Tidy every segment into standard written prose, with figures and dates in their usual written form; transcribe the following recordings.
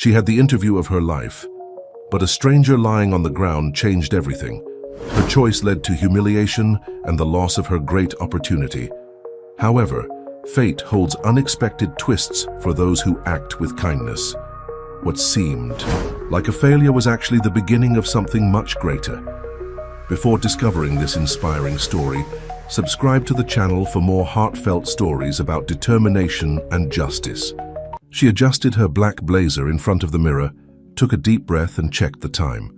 She had the interview of her life, but a stranger lying on the ground changed everything. Her choice led to humiliation and the loss of her great opportunity. However, fate holds unexpected twists for those who act with kindness. What seemed like a failure was actually the beginning of something much greater. Before discovering this inspiring story, subscribe to the channel for more heartfelt stories about determination and justice. She adjusted her black blazer in front of the mirror, took a deep breath and checked the time.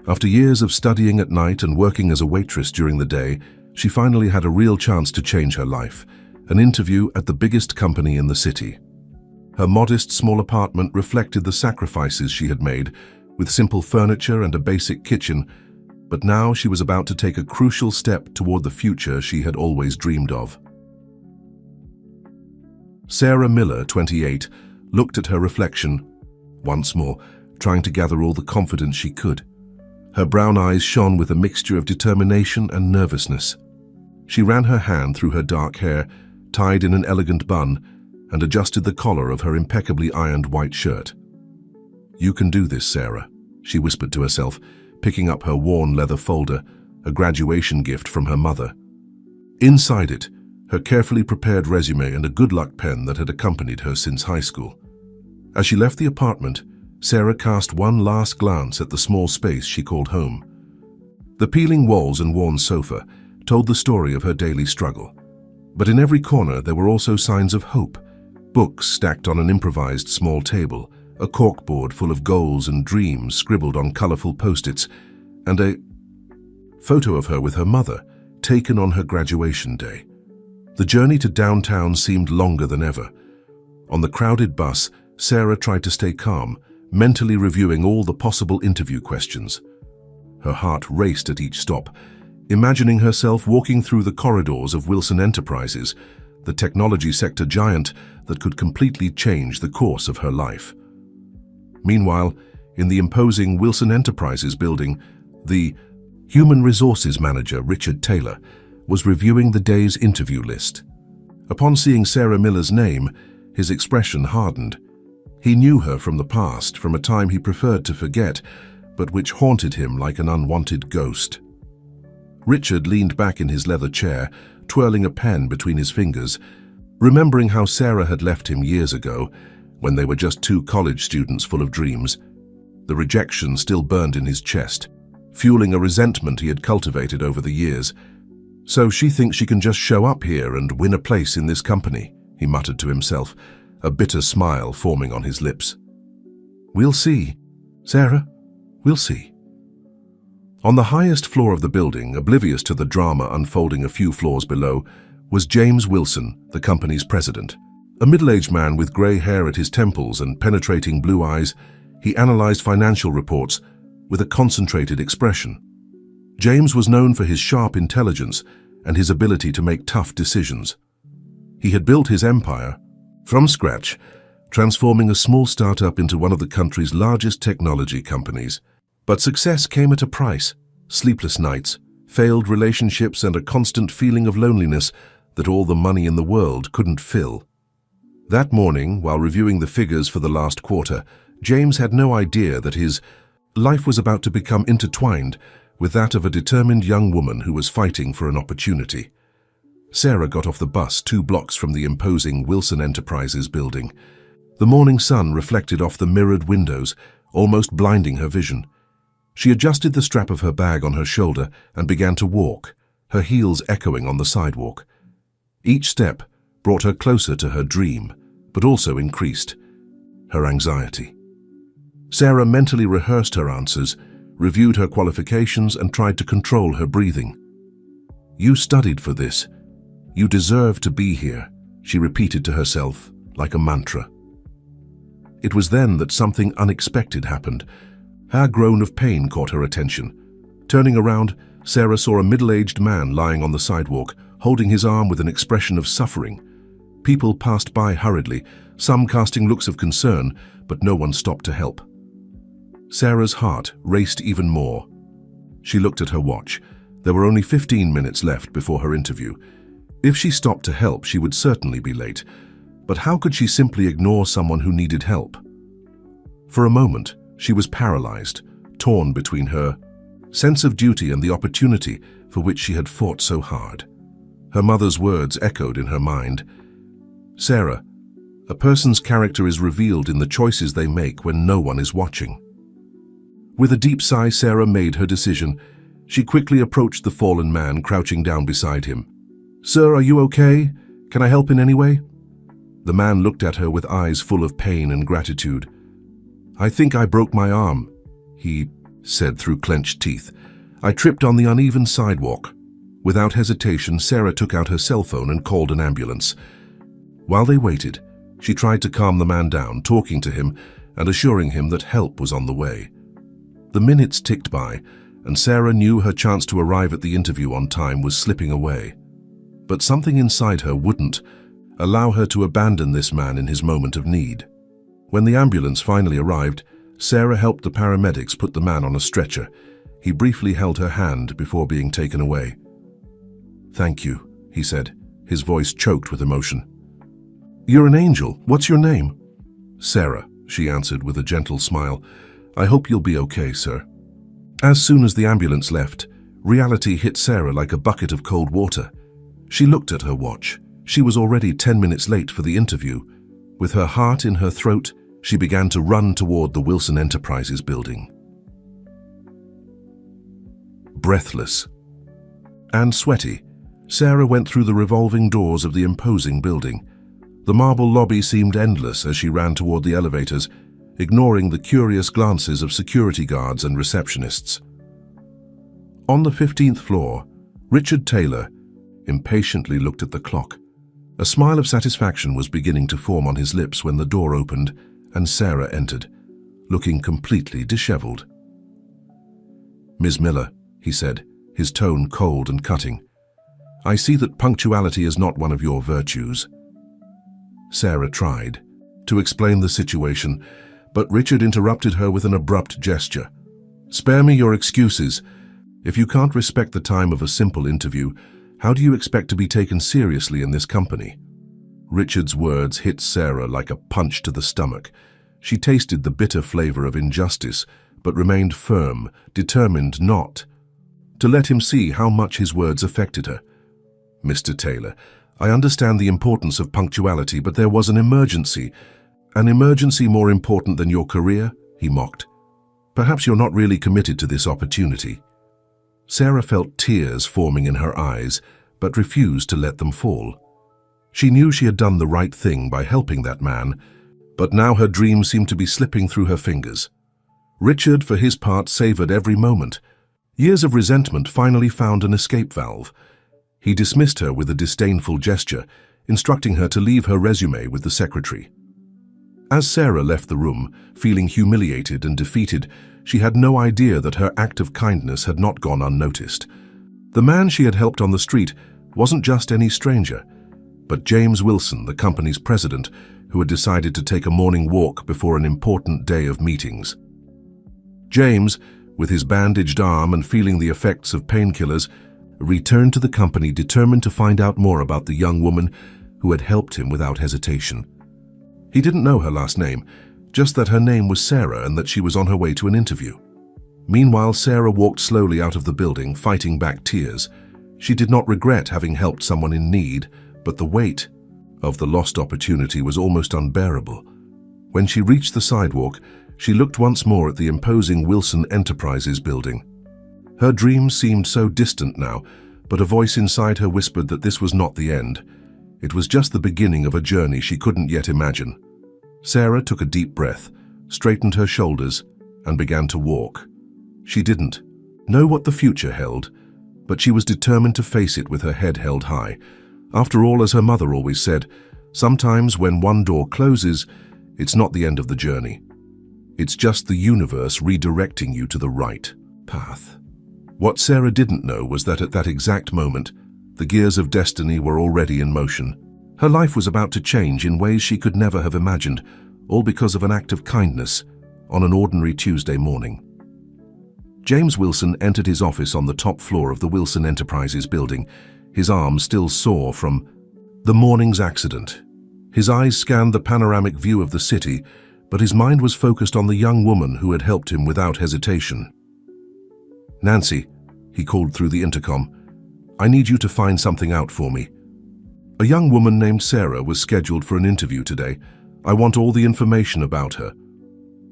After years of studying at night and working as a waitress during the day, she finally had a real chance to change her life, an interview at the biggest company in the city. Her modest small apartment reflected the sacrifices she had made, with simple furniture and a basic kitchen, but now she was about to take a crucial step toward the future she had always dreamed of. Sarah Miller, 28, looked at her reflection, once more, trying to gather all the confidence she could. Her brown eyes shone with a mixture of determination and nervousness. She ran her hand through her dark hair, tied in an elegant bun, and adjusted the collar of her impeccably ironed white shirt. "You can do this, Sarah," she whispered to herself, picking up her worn leather folder, a graduation gift from her mother. Inside it, her carefully prepared resume and a good luck pen that had accompanied her since high school. As she left the apartment, Sarah cast one last glance at the small space she called home. The peeling walls and worn sofa told the story of her daily struggle. But in every corner there were also signs of hope. Books stacked on an improvised small table, a corkboard full of goals and dreams scribbled on colorful post-its, and a photo of her with her mother, taken on her graduation day. The journey to downtown seemed longer than ever. On the crowded bus, Sarah tried to stay calm, mentally reviewing all the possible interview questions. Her heart raced at each stop, imagining herself walking through the corridors of Wilson Enterprises, the technology sector giant that could completely change the course of her life. Meanwhile, in the imposing Wilson Enterprises building, the human resources manager, Richard Taylor, was reviewing the day's interview list. Upon seeing Sarah Miller's name, his expression hardened. He knew her from the past, from a time he preferred to forget, but which haunted him like an unwanted ghost. Richard leaned back in his leather chair, twirling a pen between his fingers, remembering how Sarah had left him years ago, when they were just two college students full of dreams. The rejection still burned in his chest, fueling a resentment he had cultivated over the years. "So she thinks she can just show up here and win a place in this company," he muttered to himself, a bitter smile forming on his lips. "We'll see, Sarah, we'll see." On the highest floor of the building, oblivious to the drama unfolding a few floors below, was James Wilson, the company's president. A middle-aged man with grey hair at his temples and penetrating blue eyes, he analyzed financial reports with a concentrated expression. James was known for his sharp intelligence and his ability to make tough decisions. He had built his empire from scratch, transforming a small startup into one of the country's largest technology companies. But success came at a price: sleepless nights, failed relationships, and a constant feeling of loneliness that all the money in the world couldn't fill. That morning, while reviewing the figures for the last quarter, James had no idea that his life was about to become intertwined with that of a determined young woman who was fighting for an opportunity. Sarah got off the bus 2 blocks from the imposing Wilson Enterprises building. The morning sun reflected off the mirrored windows, almost blinding her vision. She adjusted the strap of her bag on her shoulder and began to walk, her heels echoing on the sidewalk. Each step brought her closer to her dream, but also increased her anxiety. Sarah mentally rehearsed her answers, reviewed her qualifications, and tried to control her breathing. "You studied for this. You deserve to be here," she repeated to herself like a mantra. It was then that something unexpected happened. A groan of pain caught her attention. Turning around, Sarah saw a middle-aged man lying on the sidewalk, holding his arm with an expression of suffering. People passed by hurriedly, some casting looks of concern, but no one stopped to help. Sarah's heart raced even more. She looked at her watch. There were only 15 minutes left before her interview. If she stopped to help, she would certainly be late. But how could she simply ignore someone who needed help? For a moment, she was paralyzed, torn between her sense of duty and the opportunity for which she had fought so hard. Her mother's words echoed in her mind. "Sarah, a person's character is revealed in the choices they make when no one is watching." With a deep sigh, Sarah made her decision. She quickly approached the fallen man crouching down beside him. "Sir, are you okay? Can I help in any way?" The man looked at her with eyes full of pain and gratitude. "I think I broke my arm," he said through clenched teeth. "I tripped on the uneven sidewalk." Without hesitation, Sarah took out her cell phone and called an ambulance. While they waited, she tried to calm the man down, talking to him and assuring him that help was on the way. The minutes ticked by, and Sarah knew her chance to arrive at the interview on time was slipping away. But something inside her wouldn't allow her to abandon this man in his moment of need. When the ambulance finally arrived, Sarah helped the paramedics put the man on a stretcher. He briefly held her hand before being taken away. "Thank you," he said, his voice choked with emotion. "You're an angel. What's your name?" "Sarah," she answered with a gentle smile. "I hope you'll be okay, sir." As soon as the ambulance left, reality hit Sarah like a bucket of cold water. She looked at her watch. She was already 10 minutes late for the interview. With her heart in her throat, she began to run toward the Wilson Enterprises building. Breathless and sweaty, Sarah went through the revolving doors of the imposing building. The marble lobby seemed endless as she ran toward the elevators, ignoring the curious glances of security guards and receptionists. On the 15th floor, Richard Taylor impatiently looked at the clock. A smile of satisfaction was beginning to form on his lips when the door opened and Sarah entered, looking completely disheveled. "Ms. Miller," he said, his tone cold and cutting, "I see that punctuality is not one of your virtues." Sarah tried to explain the situation, but Richard interrupted her with an abrupt gesture. "Spare me your excuses. If you can't respect the time of a simple interview, how do you expect to be taken seriously in this company?" Richard's words hit Sarah like a punch to the stomach. She tasted the bitter flavor of injustice, but remained firm, determined not to let him see how much his words affected her. "Mr. Taylor, I understand the importance of punctuality, but there was an emergency. An emergency more important than your career?" he mocked. "Perhaps you're not really committed to this opportunity." Sarah felt tears forming in her eyes, but refused to let them fall. She knew she had done the right thing by helping that man, but now her dream seemed to be slipping through her fingers. Richard, for his part, savored every moment. Years of resentment finally found an escape valve. He dismissed her with a disdainful gesture, instructing her to leave her resume with the secretary. As Sarah left the room, feeling humiliated and defeated, she had no idea that her act of kindness had not gone unnoticed. The man she had helped on the street wasn't just any stranger, but James Wilson, the company's president, who had decided to take a morning walk before an important day of meetings. James, with his bandaged arm and feeling the effects of painkillers, returned to the company determined to find out more about the young woman who had helped him without hesitation. He didn't know her last name, just that her name was Sarah and that she was on her way to an interview. Meanwhile, Sarah walked slowly out of the building, fighting back tears. She did not regret having helped someone in need, but the weight of the lost opportunity was almost unbearable. When she reached the sidewalk, she looked once more at the imposing Wilson Enterprises building. Her dreams seemed so distant now, but a voice inside her whispered that this was not the end. It was just the beginning of a journey she couldn't yet imagine. Sarah took a deep breath, straightened her shoulders, and began to walk. She didn't know what the future held, but she was determined to face it with her head held high. After all, as her mother always said, sometimes when one door closes, it's not the end of the journey. It's just the universe redirecting you to the right path. What Sarah didn't know was that at that exact moment, the gears of destiny were already in motion. Her life was about to change in ways she could never have imagined, all because of an act of kindness on an ordinary Tuesday morning. James Wilson entered his office on the top floor of the Wilson Enterprises building, his arm still sore from the morning's accident. His eyes scanned the panoramic view of the city, but his mind was focused on the young woman who had helped him without hesitation. "Nancy," he called through the intercom, "I need you to find something out for me. A young woman named Sarah was scheduled for an interview today. I want all the information about her."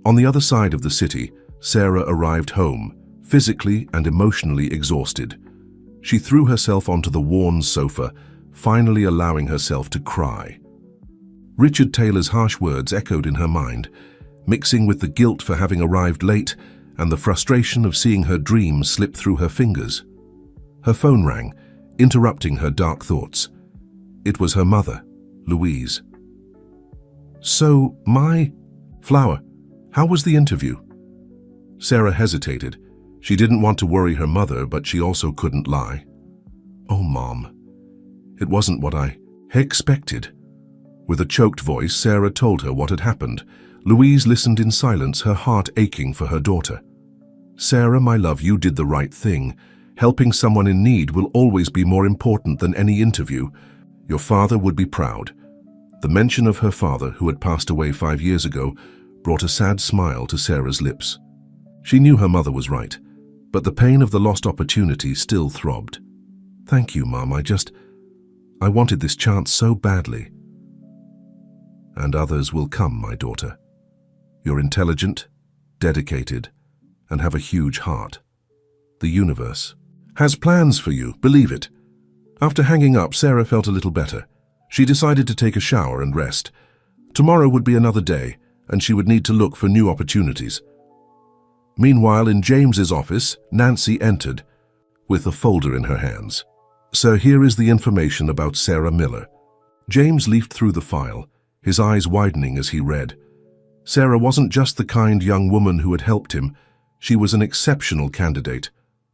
On the other side of the city, Sarah arrived home, physically and emotionally exhausted. She threw herself onto the worn sofa, finally allowing herself to cry. Richard Taylor's harsh words echoed in her mind, mixing with the guilt for having arrived late and the frustration of seeing her dream slip through her fingers. Her phone rang, interrupting her dark thoughts. It was her mother, Louise. "So, Flower, how was the interview?" Sarah hesitated. She didn't want to worry her mother, but she also couldn't lie. "Oh, Mom, it wasn't what I expected." With a choked voice, Sarah told her what had happened. Louise listened in silence, her heart aching for her daughter. "Sarah, my love, you did the right thing. Helping someone in need will always be more important than any interview. Your father would be proud." The mention of her father, who had passed away 5 years ago, brought a sad smile to Sarah's lips. She knew her mother was right, but the pain of the lost opportunity still throbbed. "Thank you, Mom. I wanted this chance so badly." "And others will come, my daughter. You're intelligent, dedicated, and have a huge heart. The universe has plans for you, believe it." After hanging up, Sarah felt a little better. She decided to take a shower and rest. Tomorrow would be another day, and she would need to look for new opportunities. Meanwhile, in James's office, Nancy entered, with a folder in her hands. "Sir, here is the information about Sarah Miller." James leafed through the file, his eyes widening as he read. Sarah wasn't just the kind young woman who had helped him. She was an exceptional candidate.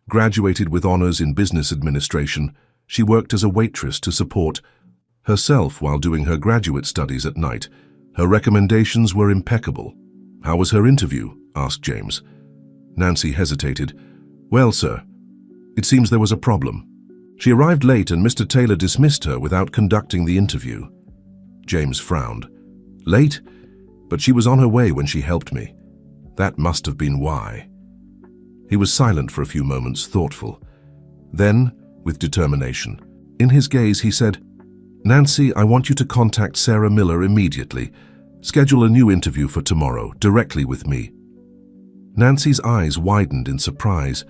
Graduated with honors in business administration, she worked as a waitress to support herself while doing her graduate studies at night. Her recommendations were impeccable. "How was her interview?" asked James. Nancy hesitated. "Well, sir, it seems there was a problem. She arrived late and Mr. Taylor dismissed her without conducting the interview." James frowned. "Late? But she was on her way when she helped me. That must have been why." He was silent for a few moments, thoughtful. Then, with determination, in his gaze, he said, "Nancy, I want you to contact Sarah Miller immediately. Schedule a new interview for tomorrow, directly with me." Nancy's eyes widened in surprise.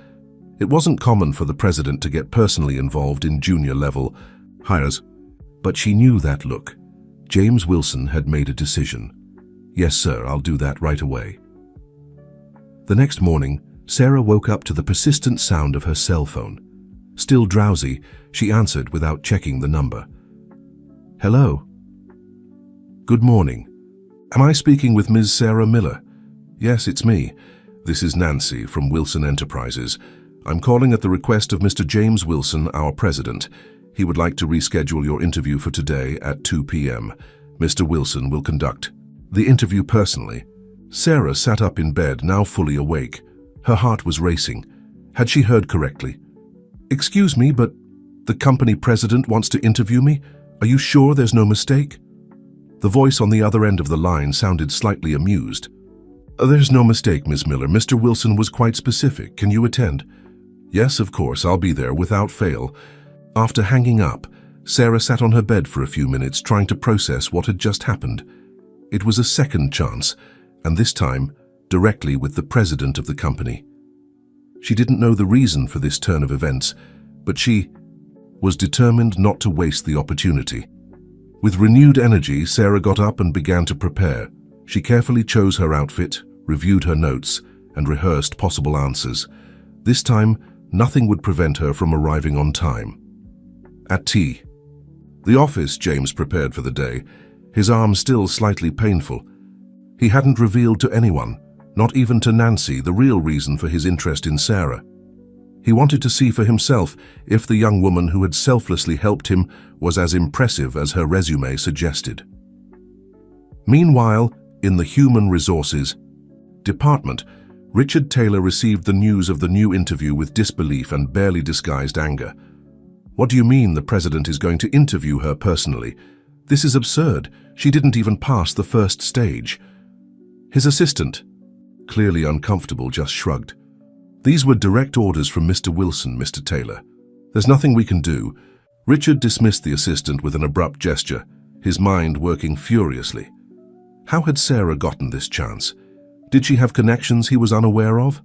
It wasn't common for the president to get personally involved in junior-level hires, but she knew that look. James Wilson had made a decision. "Yes, sir, I'll do that right away." The next morning, Sarah woke up to the persistent sound of her cell phone. Still drowsy, she answered without checking the number. "Hello." "Good morning. Am I speaking with Ms. Sarah Miller?" "Yes, it's me. This is Nancy from Wilson Enterprises. I'm calling at the request of Mr. James Wilson, our president. He would like to reschedule your interview for today at 2 p.m. Mr. Wilson will conduct the interview personally." Sarah sat up in bed, now fully awake. Her heart was racing. Had she heard correctly? "Excuse me, but the company president wants to interview me? Are you sure there's no mistake?" The voice on the other end of the line sounded slightly amused. "There's no mistake, Ms. Miller. Mr. Wilson was quite specific. Can you attend?" "Yes, of course. I'll be there without fail." After hanging up, Sarah sat on her bed for a few minutes trying to process what had just happened. It was a second chance, and this time, directly with the president of the company. She didn't know the reason for this turn of events, but she was determined not to waste the opportunity. With renewed energy, Sarah got up and began to prepare. She carefully chose her outfit, reviewed her notes, and rehearsed possible answers. This time, nothing would prevent her from arriving on time. At tea. The office James prepared for the day, his arm still slightly painful. He hadn't revealed to anyone, not even to Nancy, the real reason for his interest in Sarah. He wanted to see for himself if the young woman who had selflessly helped him was as impressive as her resume suggested. Meanwhile, in the Human Resources Department, Richard Taylor received the news of the new interview with disbelief and barely disguised anger. "What do you mean the president is going to interview her personally? This is absurd. She didn't even pass the first stage." His assistant, clearly uncomfortable, just shrugged. These were direct orders from Mr. Wilson, Mr. Taylor. There's nothing we can do. Richard dismissed the assistant with an abrupt gesture, his mind working furiously. How had Sarah gotten this chance? Did she have connections he was unaware of?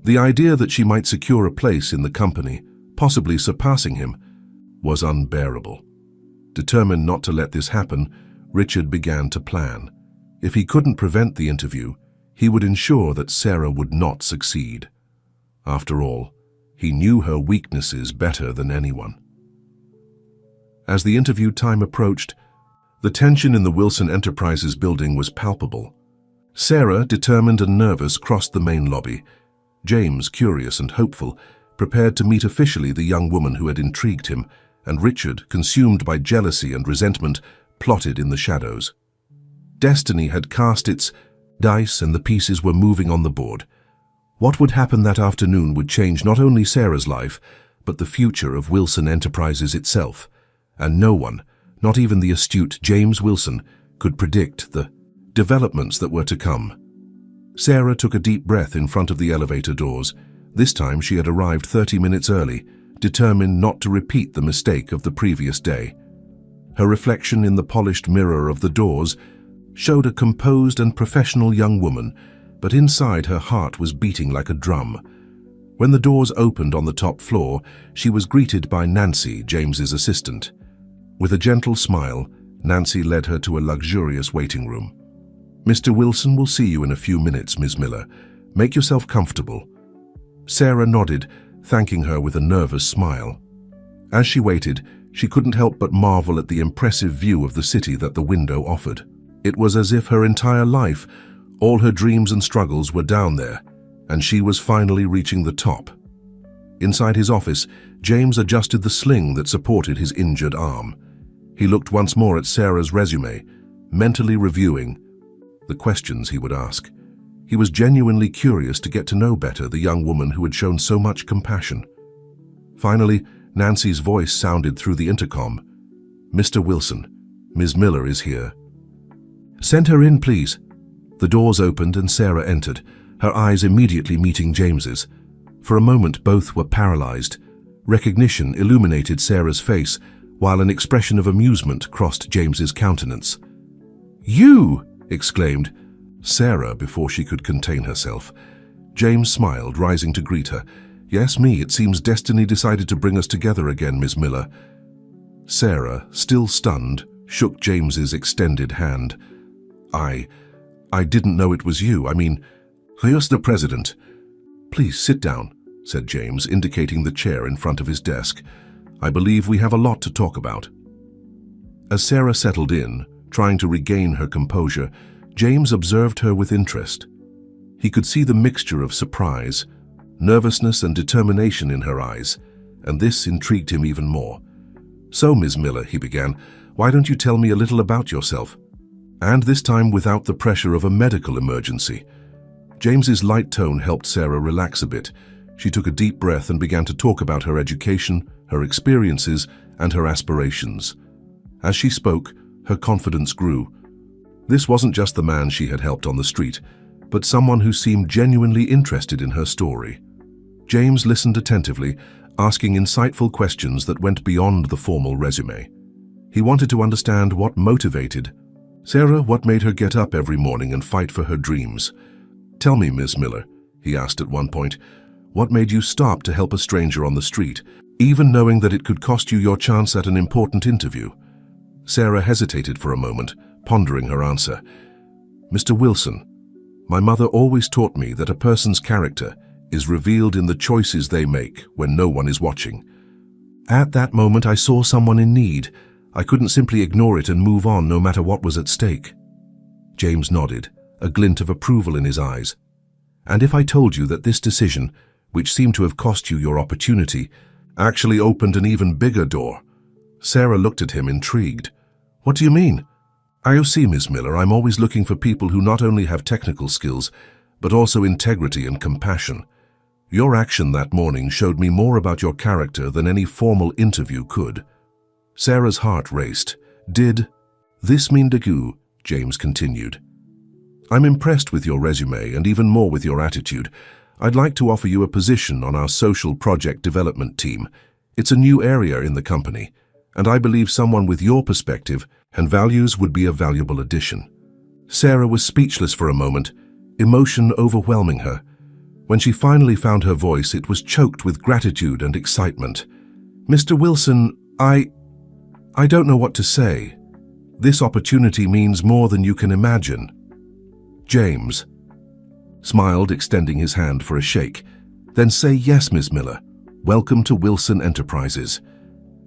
The idea that she might secure a place in the company, possibly surpassing him, was unbearable. Determined not to let this happen, Richard began to plan. If he couldn't prevent the interview, he would ensure that Sarah would not succeed. After all, he knew her weaknesses better than anyone. As the interview time approached, the tension in the Wilson Enterprises building was palpable. Sarah, determined and nervous, crossed the main lobby. James, curious and hopeful, prepared to meet officially the young woman who had intrigued him, and Richard, consumed by jealousy and resentment, plotted in the shadows. Destiny had cast its dice and the pieces were moving on the board. What would happen that afternoon would change not only Sarah's life, but the future of Wilson Enterprises itself. And no one, not even the astute James Wilson, could predict the developments that were to come. Sarah took a deep breath in front of the elevator doors. This time she had arrived 30 minutes early, determined not to repeat the mistake of the previous day. Her reflection in the polished mirror of the doors showed a composed and professional young woman, but inside her heart was beating like a drum. When the doors opened on the top floor, she was greeted by Nancy, James's assistant. With a gentle smile, Nancy led her to a luxurious waiting room. "Mr. Wilson will see you in a few minutes, Ms. Miller. Make yourself comfortable." Sarah nodded, thanking her with a nervous smile. As she waited, she couldn't help but marvel at the impressive view of the city that the window offered. It was as if her entire life, all her dreams and struggles were down there, and she was finally reaching the top. Inside his office, James adjusted the sling that supported his injured arm. He looked once more at Sarah's resume, mentally reviewing the questions he would ask. He was genuinely curious to get to know better the young woman who had shown so much compassion. Finally, Nancy's voice sounded through the intercom. "Mr. Wilson, Ms. Miller is here." "Send her in, please." The doors opened and Sarah entered, her eyes immediately meeting James's. For a moment both were paralyzed. Recognition illuminated Sarah's face, while an expression of amusement crossed James's countenance. "You!" exclaimed Sarah before she could contain herself. James smiled, rising to greet her. "Yes, me. It seems destiny decided to bring us together again, Miss Miller." Sarah, still stunned, shook James's extended hand. I didn't know it was you. I mean, here's the president." "Please sit down," said James, indicating the chair in front of his desk. "I believe we have a lot to talk about." As Sarah settled in, trying to regain her composure, James observed her with interest. He could see the mixture of surprise, nervousness and determination in her eyes, and this intrigued him even more. "So, Ms. Miller," he began, "why don't you tell me a little about yourself?" And this time without the pressure of a medical emergency. James's light tone helped Sarah relax a bit. She took a deep breath and began to talk about her education, her experiences, and her aspirations. As she spoke, her confidence grew. This wasn't just the man she had helped on the street, but someone who seemed genuinely interested in her story. James listened attentively, asking insightful questions that went beyond the formal resume. He wanted to understand what motivated Sarah, what made her get up every morning and fight for her dreams. "Tell me, Miss Miller," he asked at one point, "what made you stop to help a stranger on the street, even knowing that it could cost you your chance at an important interview?" Sarah hesitated for a moment, pondering her answer. "Mr. Wilson, my mother always taught me that a person's character is revealed in the choices they make when no one is watching. At that moment, I saw someone in need. I couldn't simply ignore it and move on no matter what was at stake." James nodded, a glint of approval in his eyes. "And if I told you that this decision, which seemed to have cost you your opportunity, actually opened an even bigger door?" Sarah looked at him, intrigued. "What do you mean?" "You see, Miss Miller, I'm always looking for people who not only have technical skills, but also integrity and compassion. Your action that morning showed me more about your character than any formal interview could." Sarah's heart raced. "Did this mean to you?" James continued. I'm impressed with your resume and even more with your attitude. I'd like to offer you a position on our social project development team. It's a new area in the company, and I believe someone with your perspective and values would be a valuable addition." Sarah was speechless for a moment, emotion overwhelming her. When she finally found her voice, it was choked with gratitude and excitement. "Mr. Wilson, I don't know what to say. This opportunity means more than you can imagine." James smiled, extending his hand for a shake. "Then say yes, Miss Miller. Welcome to Wilson Enterprises."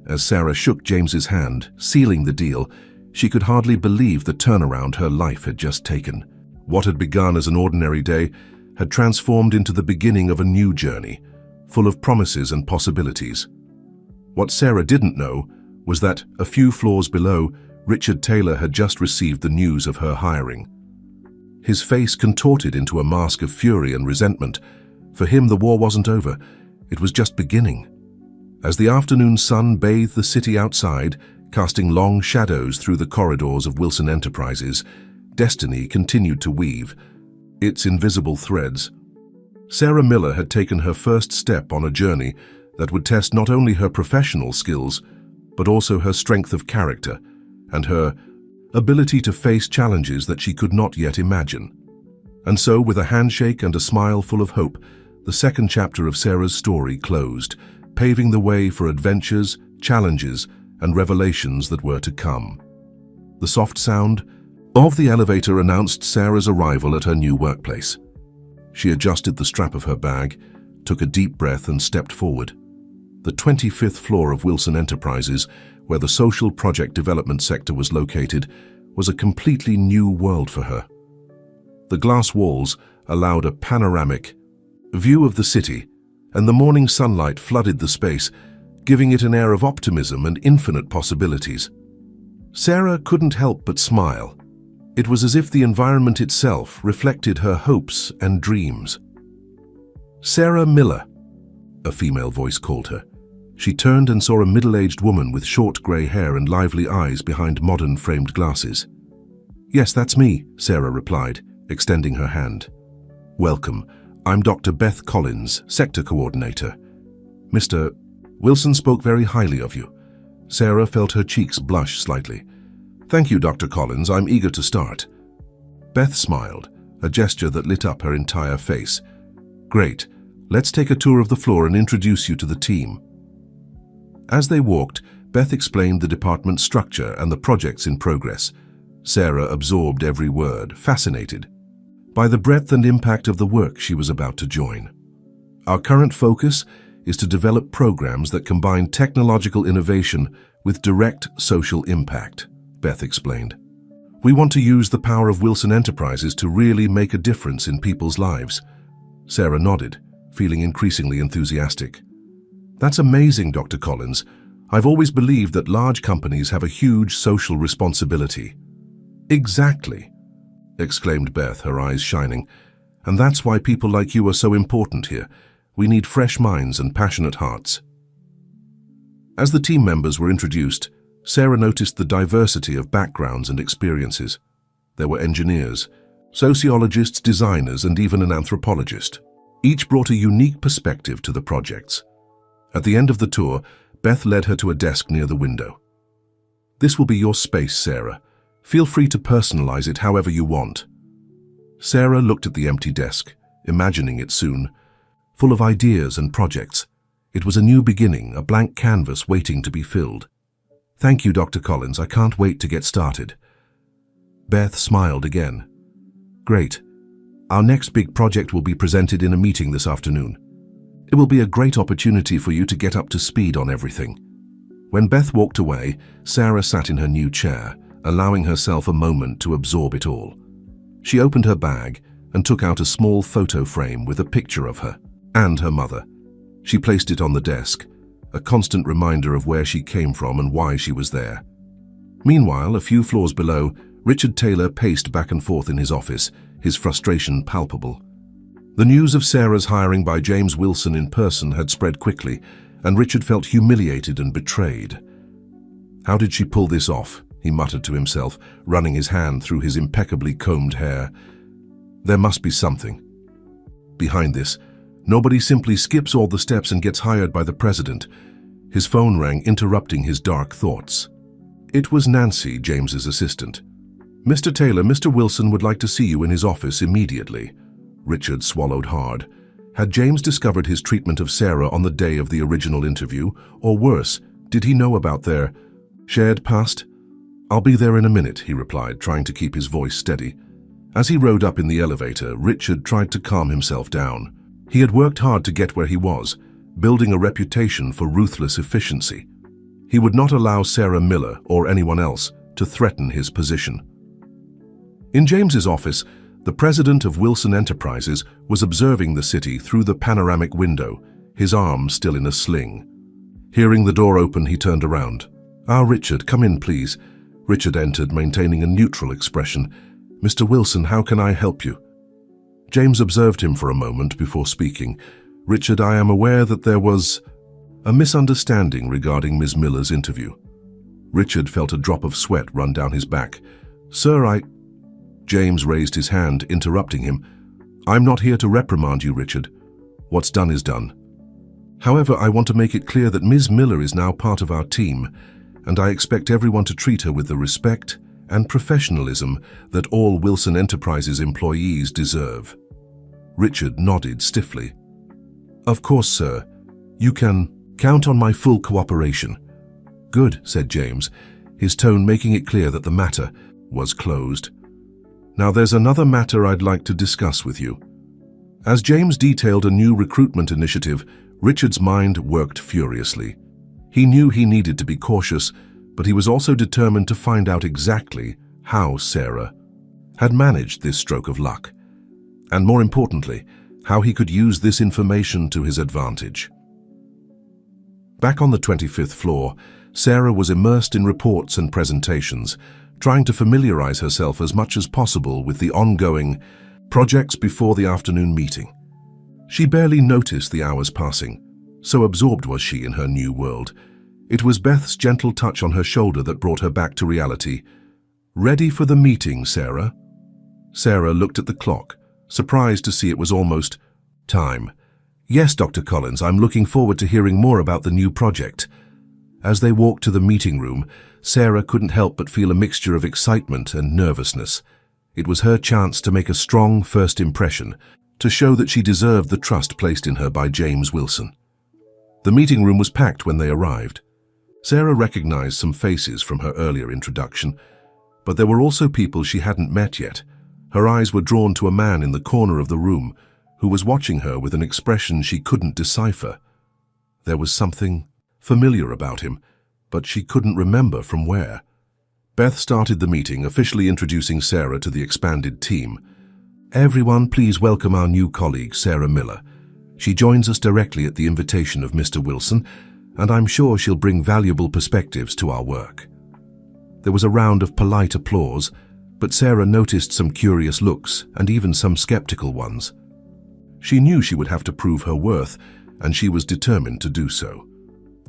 As Sarah shook James's hand, sealing the deal, she could hardly believe the turnaround her life had just taken. What had begun as an ordinary day had transformed into the beginning of a new journey, full of promises and possibilities. What Sarah didn't know was that, a few floors below, Richard Taylor had just received the news of her hiring. His face contorted into a mask of fury and resentment. For him, the war wasn't over. It was just beginning. As the afternoon sun bathed the city outside, casting long shadows through the corridors of Wilson Enterprises, destiny continued to weave its invisible threads. Sarah Miller had taken her first step on a journey that would test not only her professional skills, but also her strength of character and her ability to face challenges that she could not yet imagine. And so, with a handshake and a smile full of hope, the second chapter of Sarah's story closed, paving the way for adventures, challenges, and revelations that were to come. The soft sound of the elevator announced Sarah's arrival at her new workplace. She adjusted the strap of her bag, took a deep breath, and stepped forward. The 25th floor of Wilson Enterprises, where the social project development sector was located, was a completely new world for her. The glass walls allowed a panoramic view of the city, and the morning sunlight flooded the space, giving it an air of optimism and infinite possibilities. Sarah couldn't help but smile. It was as if the environment itself reflected her hopes and dreams. "Sarah Miller," a female voice called her. She turned and saw a middle-aged woman with short grey hair and lively eyes behind modern framed glasses. "Yes, that's me," Sarah replied, extending her hand. "Welcome. I'm Dr. Beth Collins, Sector Coordinator. Mr. Wilson spoke very highly of you." Sarah felt her cheeks blush slightly. "Thank you, Dr. Collins. I'm eager to start." Beth smiled, a gesture that lit up her entire face. "Great. Let's take a tour of the floor and introduce you to the team." As they walked, Beth explained the department's structure and the projects in progress. Sarah absorbed every word, fascinated by the breadth and impact of the work she was about to join. "Our current focus is to develop programs that combine technological innovation with direct social impact," Beth explained. "We want to use the power of Wilson Enterprises to really make a difference in people's lives." Sarah nodded, feeling increasingly enthusiastic. "That's amazing, Dr. Collins. I've always believed that large companies have a huge social responsibility." "Exactly," exclaimed Beth, her eyes shining. "And that's why people like you are so important here. We need fresh minds and passionate hearts." As the team members were introduced, Sarah noticed the diversity of backgrounds and experiences. There were engineers, sociologists, designers, and even an anthropologist. Each brought a unique perspective to the projects. At the end of the tour, Beth led her to a desk near the window. "This will be your space, Sarah. Feel free to personalize it however you want." Sarah looked at the empty desk, imagining it soon, full of ideas and projects. It was a new beginning, a blank canvas waiting to be filled. "Thank you, Dr. Collins. I can't wait to get started." Beth smiled again. "Great. Our next big project will be presented in a meeting this afternoon. It will be a great opportunity for you to get up to speed on everything." When Beth walked away, Sarah sat in her new chair, allowing herself a moment to absorb it all. She opened her bag and took out a small photo frame with a picture of her and her mother. She placed it on the desk, a constant reminder of where she came from and why she was there. Meanwhile, a few floors below, Richard Taylor paced back and forth in his office, his frustration palpable. The news of Sarah's hiring by James Wilson in person had spread quickly, and Richard felt humiliated and betrayed. "How did she pull this off?" he muttered to himself, running his hand through his impeccably combed hair. There must be something behind this. Nobody simply skips all the steps and gets hired by the president. His phone rang, interrupting his dark thoughts. It was Nancy, James's assistant. "Mr. Taylor, Mr. Wilson would like to see you in his office immediately." Richard swallowed hard. Had James discovered his treatment of Sarah on the day of the original interview? Or worse, did he know about their shared past? "I'll be there in a minute," he replied, trying to keep his voice steady. As he rode up in the elevator, Richard tried to calm himself down. He had worked hard to get where he was, building a reputation for ruthless efficiency. He would not allow Sarah Miller or anyone else to threaten his position. In James's office, the president of Wilson Enterprises was observing the city through the panoramic window, his arm still in a sling. Hearing the door open, he turned around. "Ah, Richard, come in, please." Richard entered, maintaining a neutral expression. "Mr. Wilson, how can I help you?" James observed him for a moment before speaking. "Richard, I am aware that there was a misunderstanding regarding Ms. Miller's interview." Richard felt a drop of sweat run down his back. "Sir, James raised his hand, interrupting him. "I'm not here to reprimand you, Richard. What's done is done. However, I want to make it clear that Ms. Miller is now part of our team, and I expect everyone to treat her with the respect and professionalism that all Wilson Enterprises employees deserve." Richard nodded stiffly. "Of course, sir. You can count on my full cooperation." "Good," said James, his tone making it clear that the matter was closed. "Now there's another matter I'd like to discuss with you." As James detailed a new recruitment initiative, Richard's mind worked furiously. He knew he needed to be cautious, but he was also determined to find out exactly how Sarah had managed this stroke of luck, and more importantly, how he could use this information to his advantage. Back on the 25th floor, Sarah was immersed in reports and presentations, trying to familiarize herself as much as possible with the ongoing projects before the afternoon meeting. She barely noticed the hours passing, so absorbed was she in her new world. It was Beth's gentle touch on her shoulder that brought her back to reality. "Ready for the meeting, Sarah?" Sarah looked at the clock, surprised to see it was almost time. "Yes, Dr. Collins, I'm looking forward to hearing more about the new project." As they walked to the meeting room, Sarah couldn't help but feel a mixture of excitement and nervousness. It was her chance to make a strong first impression, to show that she deserved the trust placed in her by James Wilson. The meeting room was packed when they arrived. Sarah recognized some faces from her earlier introduction, but there were also people she hadn't met yet. Her eyes were drawn to a man in the corner of the room who was watching her with an expression she couldn't decipher. There was something familiar about him, but she couldn't remember from where. Beth started the meeting, officially introducing Sarah to the expanded team. "Everyone, please welcome our new colleague, Sarah Miller. She joins us directly at the invitation of Mr. Wilson, and I'm sure she'll bring valuable perspectives to our work." There was a round of polite applause, but Sarah noticed some curious looks and even some skeptical ones. She knew she would have to prove her worth, and she was determined to do so.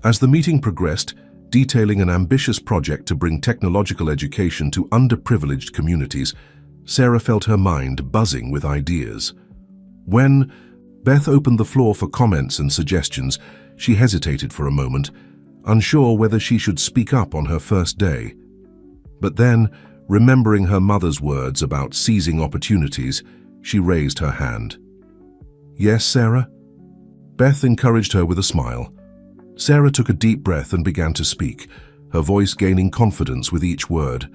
As the meeting progressed, detailing an ambitious project to bring technological education to underprivileged communities, Sarah felt her mind buzzing with ideas. When Beth opened the floor for comments and suggestions, she hesitated for a moment, unsure whether she should speak up on her first day. But then, remembering her mother's words about seizing opportunities, she raised her hand. "Yes, Sarah?" Beth encouraged her with a smile. Sarah took a deep breath and began to speak, her voice gaining confidence with each word.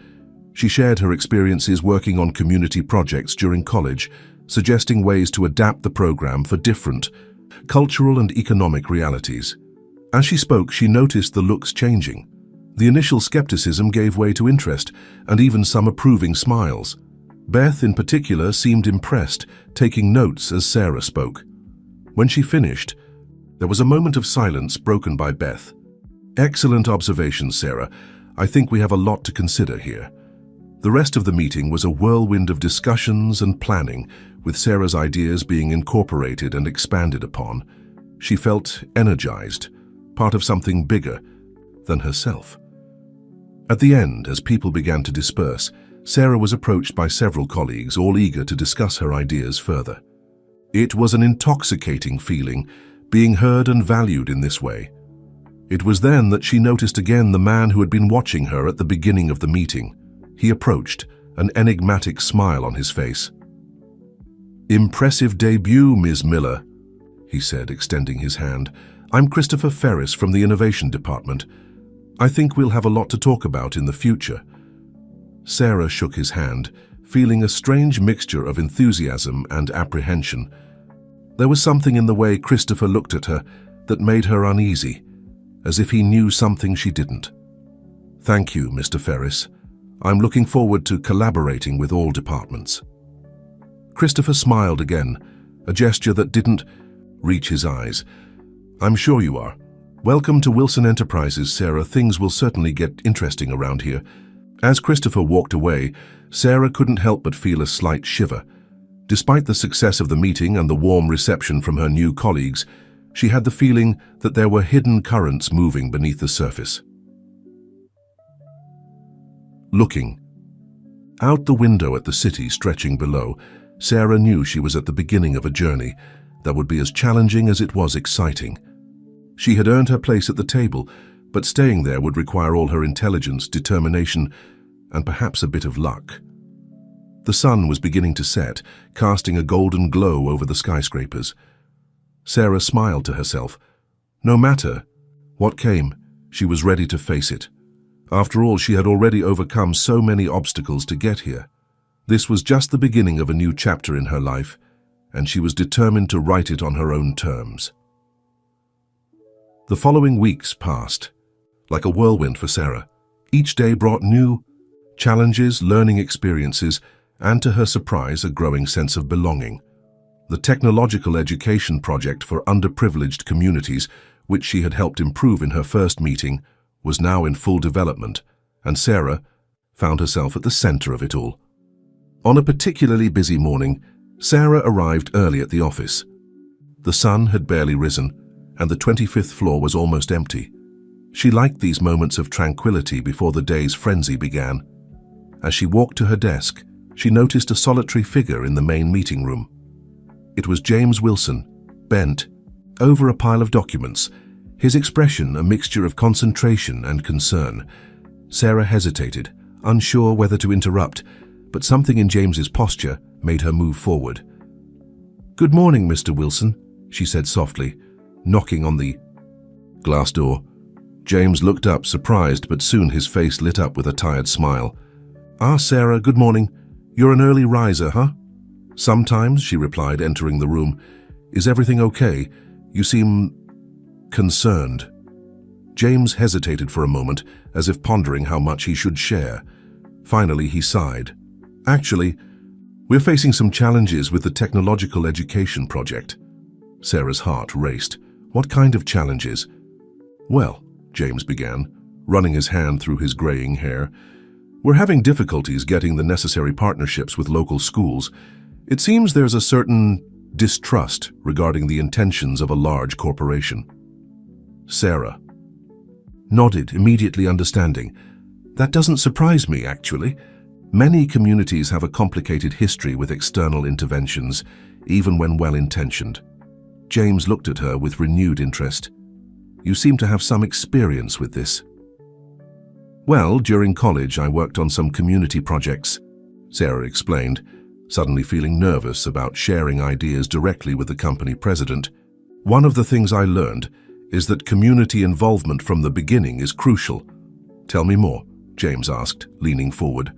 She shared her experiences working on community projects during college, suggesting ways to adapt the program for different cultural and economic realities. As she spoke, she noticed the looks changing. The initial skepticism gave way to interest, and even some approving smiles. Beth, in particular, seemed impressed, taking notes as Sarah spoke. When she finished, there was a moment of silence broken by Beth. "Excellent observation, Sarah. I think we have a lot to consider here." The rest of the meeting was a whirlwind of discussions and planning, with Sarah's ideas being incorporated and expanded upon. She felt energized, part of something bigger than herself. At the end, as people began to disperse, Sarah was approached by several colleagues, all eager to discuss her ideas further. It was an intoxicating feeling, being heard and valued in this way. It was then that she noticed again the man who had been watching her at the beginning of the meeting. He approached, an enigmatic smile on his face. "Impressive debut, Ms. Miller," he said, extending his hand. "I'm Christopher Ferris from the Innovation Department. I think we'll have a lot to talk about in the future." Sarah shook his hand, feeling a strange mixture of enthusiasm and apprehension. There was something in the way Christopher looked at her that made her uneasy, as if he knew something she didn't. "Thank you, Mr. Ferris. I'm looking forward to collaborating with all departments." Christopher smiled again, a gesture that didn't reach his eyes. "I'm sure you are. Welcome to Wilson Enterprises, Sarah. Things will certainly get interesting around here." As Christopher walked away, Sarah couldn't help but feel a slight shiver. Despite the success of the meeting and the warm reception from her new colleagues, she had the feeling that there were hidden currents moving beneath the surface. Looking out the window at the city stretching below, Sarah knew she was at the beginning of a journey that would be as challenging as it was exciting. She had earned her place at the table, but staying there would require all her intelligence, determination, and perhaps a bit of luck. The sun was beginning to set, casting a golden glow over the skyscrapers. Sarah smiled to herself. No matter what came, she was ready to face it. After all, she had already overcome so many obstacles to get here. This was just the beginning of a new chapter in her life, and she was determined to write it on her own terms. The following weeks passed, like a whirlwind for Sarah. Each day brought new challenges, learning experiences, and to her surprise, a growing sense of belonging. The technological education project for underprivileged communities, which she had helped improve in her first meeting, was now in full development, and Sarah found herself at the center of it all. On a particularly busy morning, Sarah arrived early at the office. The sun had barely risen, and the 25th floor was almost empty. She liked these moments of tranquility before the day's frenzy began. As she walked to her desk, she noticed a solitary figure in the main meeting room. It was James Wilson, bent over a pile of documents, his expression a mixture of concentration and concern. Sarah hesitated, unsure whether to interrupt, but something in James's posture made her move forward. "Good morning, Mr. Wilson," she said softly, knocking on the glass door. James looked up, surprised, but soon his face lit up with a tired smile. "Ah, Sarah, good morning. You're an early riser, huh?" "Sometimes," she replied, entering the room. "Is everything okay? You seem concerned." James hesitated for a moment, as if pondering how much he should share. Finally, he sighed. "Actually, we're facing some challenges with the technological education project." Sarah's heart raced. "What kind of challenges?" "Well," James began, running his hand through his graying hair, "we're having difficulties getting the necessary partnerships with local schools. It seems there's a certain distrust regarding the intentions of a large corporation." Sarah nodded, immediately understanding. "That doesn't surprise me, actually. Many communities have a complicated history with external interventions, even when well-intentioned." James looked at her with renewed interest. "You seem to have some experience with this." "Well, during college I worked on some community projects," Sarah explained, suddenly feeling nervous about sharing ideas directly with the company president. "One of the things I learned is that community involvement from the beginning is crucial." "Tell me more," James asked, leaning forward.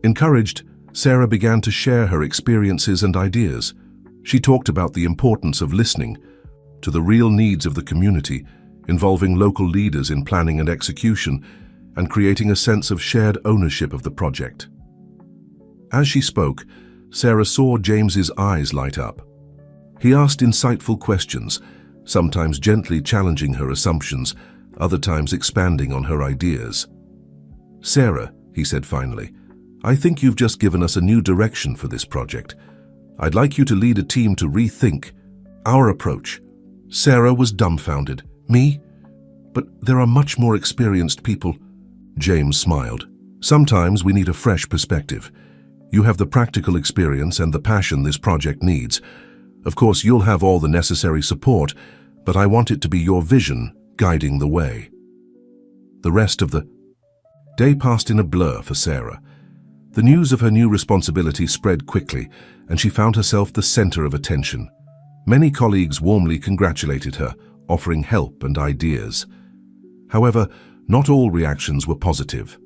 Encouraged, Sarah began to share her experiences and ideas. She talked about the importance of listening to the real needs of the community, involving local leaders in planning and execution, and creating a sense of shared ownership of the project. As she spoke, Sarah saw James's eyes light up. He asked insightful questions, sometimes gently challenging her assumptions, other times expanding on her ideas. "Sarah," he said finally, "I think you've just given us a new direction for this project. I'd like you to lead a team to rethink our approach." Sarah was dumbfounded. "Me? But there are much more experienced people." James smiled. Sometimes we need a fresh perspective. You have the practical experience and the passion this project needs. Of course, you'll have all the necessary support, but I want it to be your vision guiding the way. The rest of the day passed in a blur for Sarah. The news of her new responsibility spread quickly, and she found herself the center of attention. Many colleagues warmly congratulated her, offering help and ideas. However, not all reactions were positive.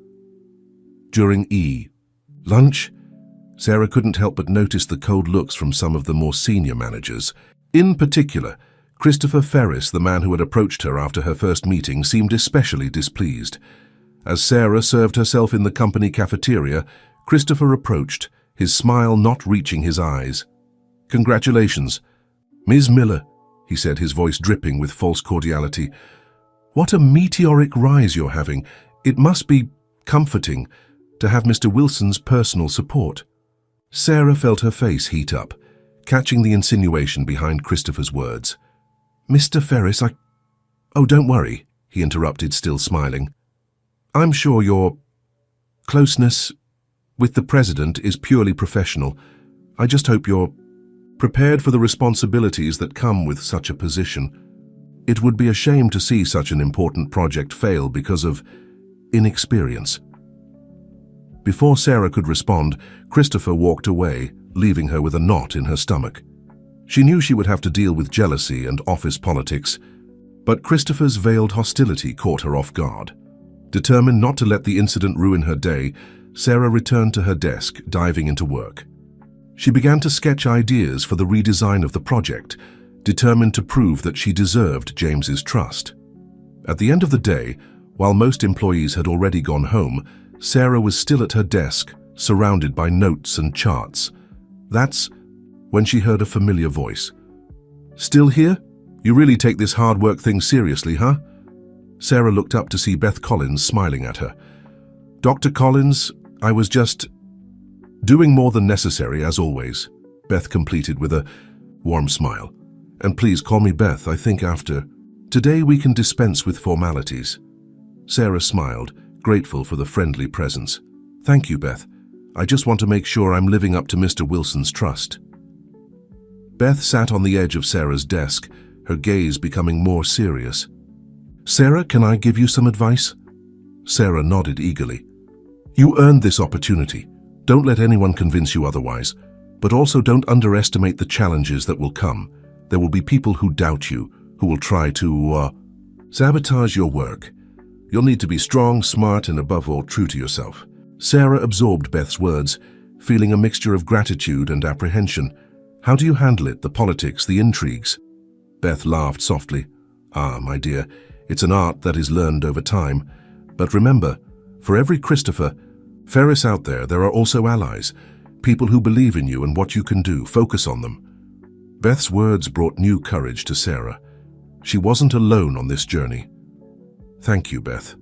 During lunch, Sarah couldn't help but notice the cold looks from some of the more senior managers. In particular, Christopher Ferris, the man who had approached her after her first meeting, seemed especially displeased. As Sarah served herself in the company cafeteria, Christopher approached, his smile not reaching his eyes. "Congratulations, Ms. Miller," he said, his voice dripping with false cordiality. "What a meteoric rise you're having. It must be comforting to have Mr. Wilson's personal support." Sarah felt her face heat up, catching the insinuation behind Christopher's words. "Mr. Ferris, Oh, don't worry," he interrupted, still smiling. "I'm sure your closeness with the president is purely professional. I just hope you're prepared for the responsibilities that come with such a position. It would be a shame to see such an important project fail because of inexperience." Before Sarah could respond, Christopher walked away, leaving her with a knot in her stomach. She knew she would have to deal with jealousy and office politics, but Christopher's veiled hostility caught her off guard. Determined not to let the incident ruin her day, Sarah returned to her desk, diving into work. She began to sketch ideas for the redesign of the project, determined to prove that she deserved James's trust. At the end of the day, while most employees had already gone home, Sarah was still at her desk, surrounded by notes and charts. That's when she heard a familiar voice. "Still here? You really take this hard work thing seriously, huh?" Sarah looked up to see Beth Collins smiling at her. "Dr. Collins, I was just doing more than necessary, as always," Beth completed with a warm smile. "And please call me Beth, I think after. Today we can dispense with formalities." Sarah smiled, grateful for the friendly presence. "Thank you, Beth. I just want to make sure I'm living up to Mr. Wilson's trust." Beth sat on the edge of Sarah's desk, her gaze becoming more serious. "Sarah, can I give you some advice?" Sarah nodded eagerly. "You earned this opportunity. Don't let anyone convince you otherwise. But also don't underestimate the challenges that will come. There will be people who doubt you, who will try to sabotage your work. You'll need to be strong, smart, and above all, true to yourself." Sarah absorbed Beth's words, feeling a mixture of gratitude and apprehension. "How do you handle it, the politics, the intrigues?" Beth laughed softly. "Ah, my dear, it's an art that is learned over time. But remember, for every Christopher Ferris out there, there are also allies, people who believe in you and what you can do. Focus on them." Beth's words brought new courage to Sarah. She wasn't alone on this journey. "Thank you, Beth.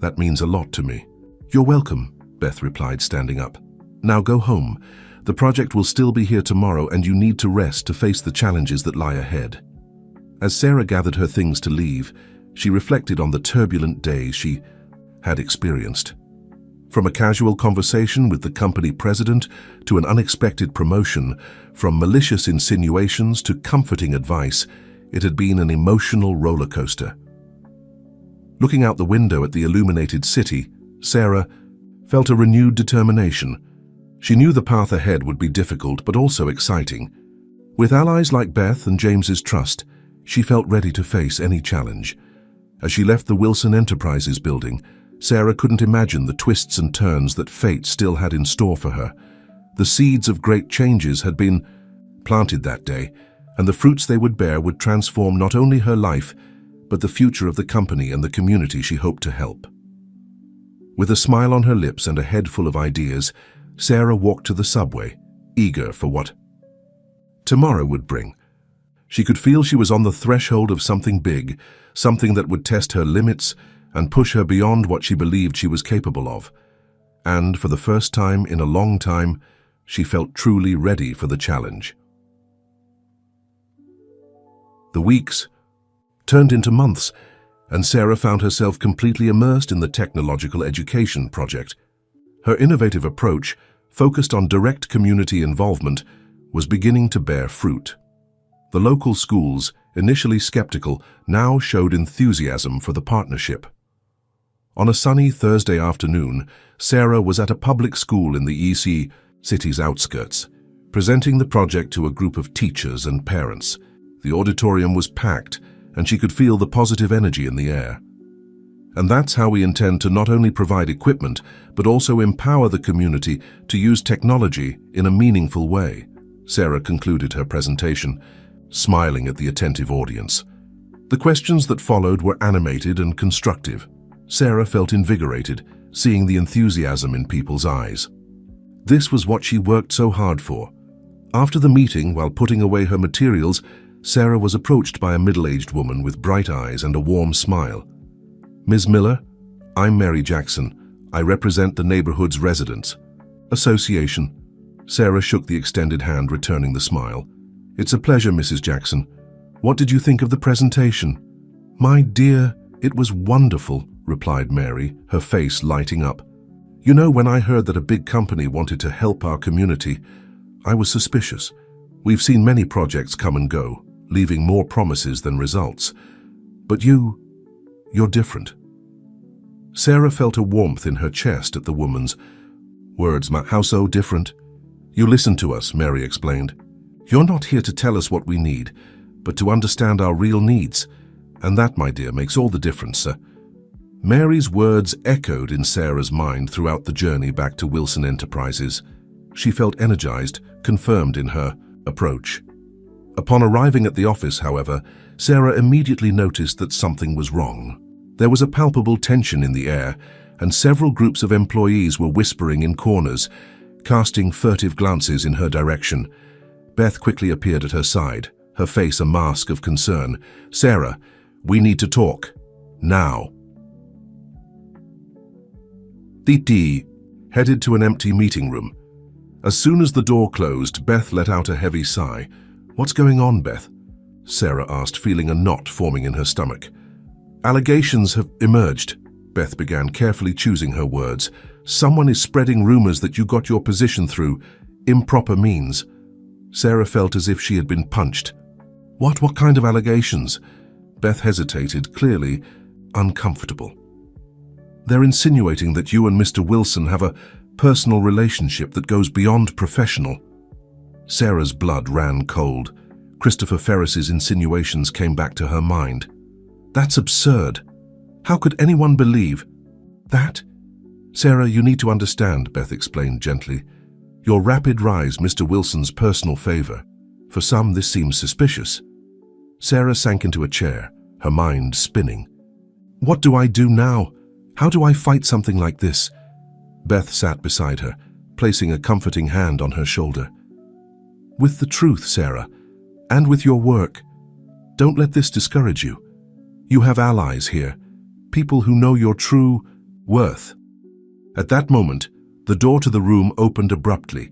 That means a lot to me." "You're welcome," Beth replied, standing up. "Now go home. The project will still be here tomorrow, and you need to rest to face the challenges that lie ahead." As Sarah gathered her things to leave, she reflected on the turbulent days she had experienced. From a casual conversation with the company president to an unexpected promotion, from malicious insinuations to comforting advice, it had been an emotional roller coaster. Looking out the window at the illuminated city, Sarah felt a renewed determination. She knew the path ahead would be difficult but also exciting. With allies like Beth and James's trust, she felt ready to face any challenge. As she left the Wilson Enterprises building, Sarah couldn't imagine the twists and turns that fate still had in store for her. The seeds of great changes had been planted that day, and the fruits they would bear would transform not only her life, but the future of the company and the community she hoped to help. With a smile on her lips and a head full of ideas, Sarah walked to the subway, eager for what tomorrow would bring. She could feel she was on the threshold of something big, something that would test her limits and push her beyond what she believed she was capable of. And for the first time in a long time, she felt truly ready for the challenge. The weeks turned into months, and Sarah found herself completely immersed in the technological education project. Her innovative approach, focused on direct community involvement, was beginning to bear fruit. The local schools, initially skeptical, now showed enthusiasm for the partnership. On a sunny Thursday afternoon, Sarah was at a public school in the EC city's outskirts, presenting the project to a group of teachers and parents. The auditorium was packed, and she could feel the positive energy in the air. And that's how we intend to not only provide equipment, but also empower the community to use technology in a meaningful way, Sarah concluded her presentation, smiling at the attentive audience. The questions that followed were animated and constructive. Sarah felt invigorated, seeing the enthusiasm in people's eyes. This was what she worked so hard for. After the meeting, while putting away her materials, Sarah was approached by a middle-aged woman with bright eyes and a warm smile. "Ms. Miller, I'm Mary Jackson. I represent the neighborhood's residents association." Sarah shook the extended hand, returning the smile. "It's a pleasure, Mrs. Jackson. What did you think of the presentation?" "My dear, it was wonderful," replied Mary, her face lighting up. "You know, when I heard that a big company wanted to help our community, I was suspicious. We've seen many projects come and go, leaving more promises than results. But you're different." Sarah felt a warmth in her chest at the woman's words. "How so different?" "You listen to us," Mary explained. "You're not here to tell us what we need, but to understand our real needs. And that, my dear, makes all the difference, sir." Mary's words echoed in Sarah's mind throughout the journey back to Wilson Enterprises. She felt energized, confirmed in her approach. Upon arriving at the office, however, Sarah immediately noticed that something was wrong. There was a palpable tension in the air, and several groups of employees were whispering in corners, casting furtive glances in her direction. Beth quickly appeared at her side, her face a mask of concern. "Sarah, we need to talk. Now." Dee headed to an empty meeting room. As soon as the door closed, Beth let out a heavy sigh. "What's going on, Beth?" Sarah asked, feeling a knot forming in her stomach. "Allegations have emerged," Beth began, carefully choosing her words. "Someone is spreading rumors that you got your position through improper means." Sarah felt as if she had been punched. What kind of allegations?" Beth hesitated, clearly uncomfortable. "They're insinuating that you and Mr. Wilson have a personal relationship that goes beyond professional." Sarah's blood ran cold. Christopher Ferris's insinuations came back to her mind. "That's absurd. How could anyone believe that?" "Sarah, you need to understand," Beth explained gently. "Your rapid rise, Mr. Wilson's personal favor. For some, this seems suspicious." Sarah sank into a chair, her mind spinning. "What do I do now? How do I fight something like this?" Beth sat beside her, placing a comforting hand on her shoulder. "With the truth, Sarah, and with your work. Don't let this discourage you. You have allies here, people who know your true worth." At that moment, the door to the room opened abruptly.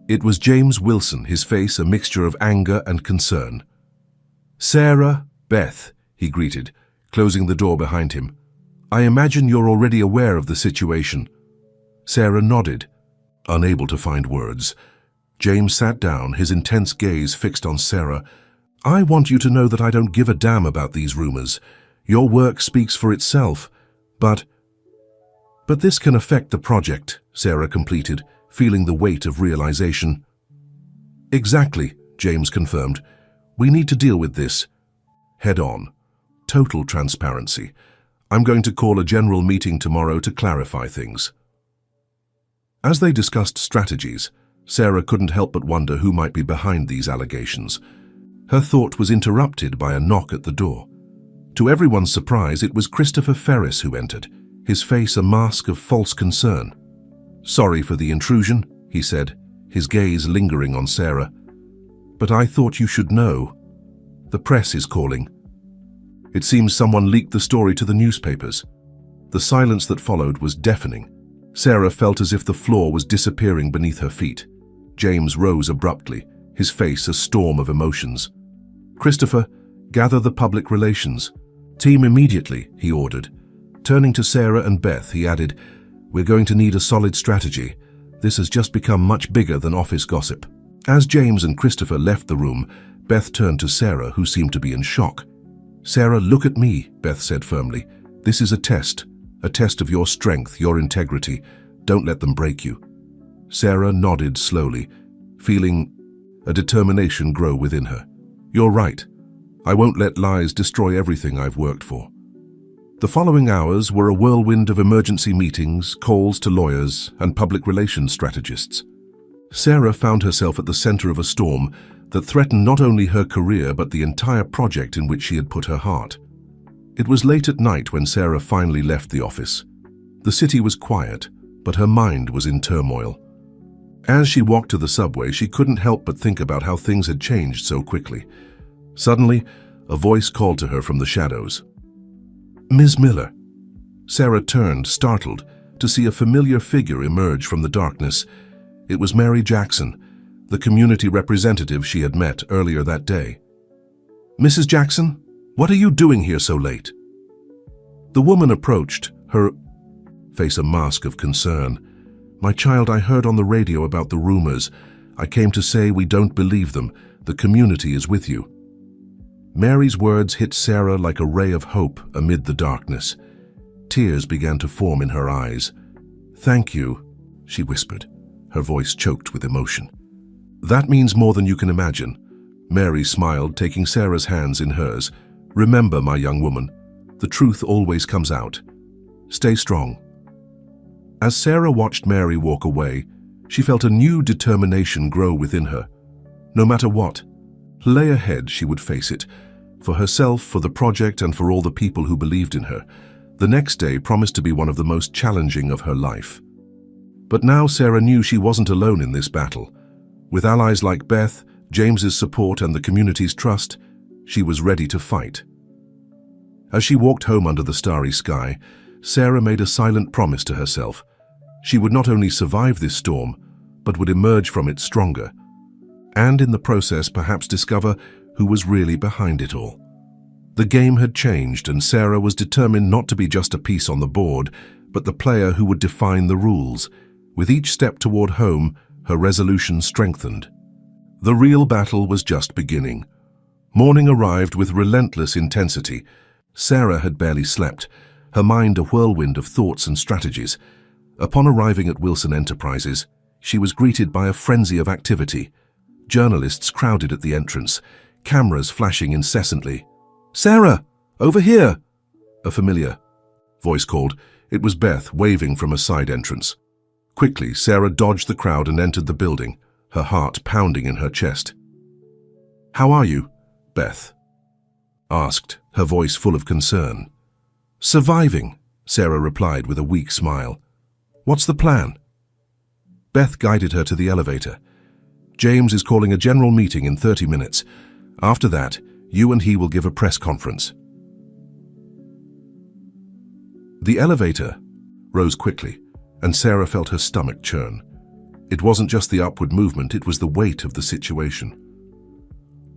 It was James Wilson, his face a mixture of anger and concern. "Sarah, Beth," he greeted, closing the door behind him. "I imagine you're already aware of the situation." Sarah nodded, unable to find words. James sat down, his intense gaze fixed on Sarah. "I want you to know that I don't give a damn about these rumors. Your work speaks for itself. But this can affect the project," Sarah completed, feeling the weight of realization. "Exactly," James confirmed. "We need to deal with this head on. Total transparency. I'm going to call a general meeting tomorrow to clarify things." As they discussed strategies, Sarah couldn't help but wonder who might be behind these allegations. Her thought was interrupted by a knock at the door. To everyone's surprise, it was Christopher Ferris who entered, his face a mask of false concern. "Sorry for the intrusion," he said, his gaze lingering on Sarah. "But I thought you should know. The press is calling. It seems someone leaked the story to the newspapers." The silence that followed was deafening. Sarah felt as if the floor was disappearing beneath her feet. James rose abruptly, his face a storm of emotions. "Christopher, gather the public relations team immediately," he ordered. Turning to Sarah and Beth, he added, We're going to need a solid strategy. This has just become much bigger than office gossip." As James and Christopher left the room, Beth turned to Sarah, who seemed to be in shock. "Sarah, look at me," Beth said firmly. "This is a test of your strength, your integrity. Don't let them break you." Sarah nodded slowly, feeling a determination grow within her. "You're right. I won't let lies destroy everything I've worked for." The following hours were a whirlwind of emergency meetings, calls to lawyers, and public relations strategists. Sarah found herself at the center of a storm that threatened not only her career but the entire project in which she had put her heart. It was late at night when Sarah finally left the office. The city was quiet, but her mind was in turmoil. As she walked to the subway, she couldn't help but think about how things had changed so quickly. Suddenly, a voice called to her from the shadows. "Ms. Miller." Sarah turned, startled, to see a familiar figure emerge from the darkness. It was Mary Jackson, the community representative she had met earlier that day. "Mrs. Jackson, what are you doing here so late?" The woman approached, her face a mask of concern. "My child, I heard on the radio about the rumors. I came to say we don't believe them. The community is with you." Mary's words hit Sarah like a ray of hope amid the darkness. Tears began to form in her eyes. "Thank you," she whispered, her voice choked with emotion. "That means more than you can imagine." Mary smiled, taking Sarah's hands in hers. "Remember, my young woman, the truth always comes out. Stay strong." As Sarah watched Mary walk away, she felt a new determination grow within her. No matter what lay ahead, she would face it. For herself, for the project, and for all the people who believed in her. The next day promised to be one of the most challenging of her life. But now Sarah knew she wasn't alone in this battle. With allies like Beth, James's support, and the community's trust, she was ready to fight. As she walked home under the starry sky, Sarah made a silent promise to herself. She would not only survive this storm, but would emerge from it stronger. And in the process perhaps discover who was really behind it all. The game had changed, and Sarah was determined not to be just a piece on the board, but the player who would define the rules. With each step toward home, her resolution strengthened. The real battle was just beginning. Morning arrived with relentless intensity. Sarah had barely slept, her mind a whirlwind of thoughts and strategies. Upon arriving at Wilson Enterprises, she was greeted by a frenzy of activity. Journalists crowded at the entrance, cameras flashing incessantly. "Sarah, over here!" a familiar voice called. It was Beth, waving from a side entrance. Quickly, Sarah dodged the crowd and entered the building, her heart pounding in her chest. "How are you?" Beth asked, her voice full of concern. "Surviving," Sarah replied with a weak smile. "What's the plan?" Beth guided her to the elevator. "James is calling a general meeting in 30 minutes. After that, you and he will give a press conference." The elevator rose quickly, and Sarah felt her stomach churn. It wasn't just the upward movement, it was the weight of the situation.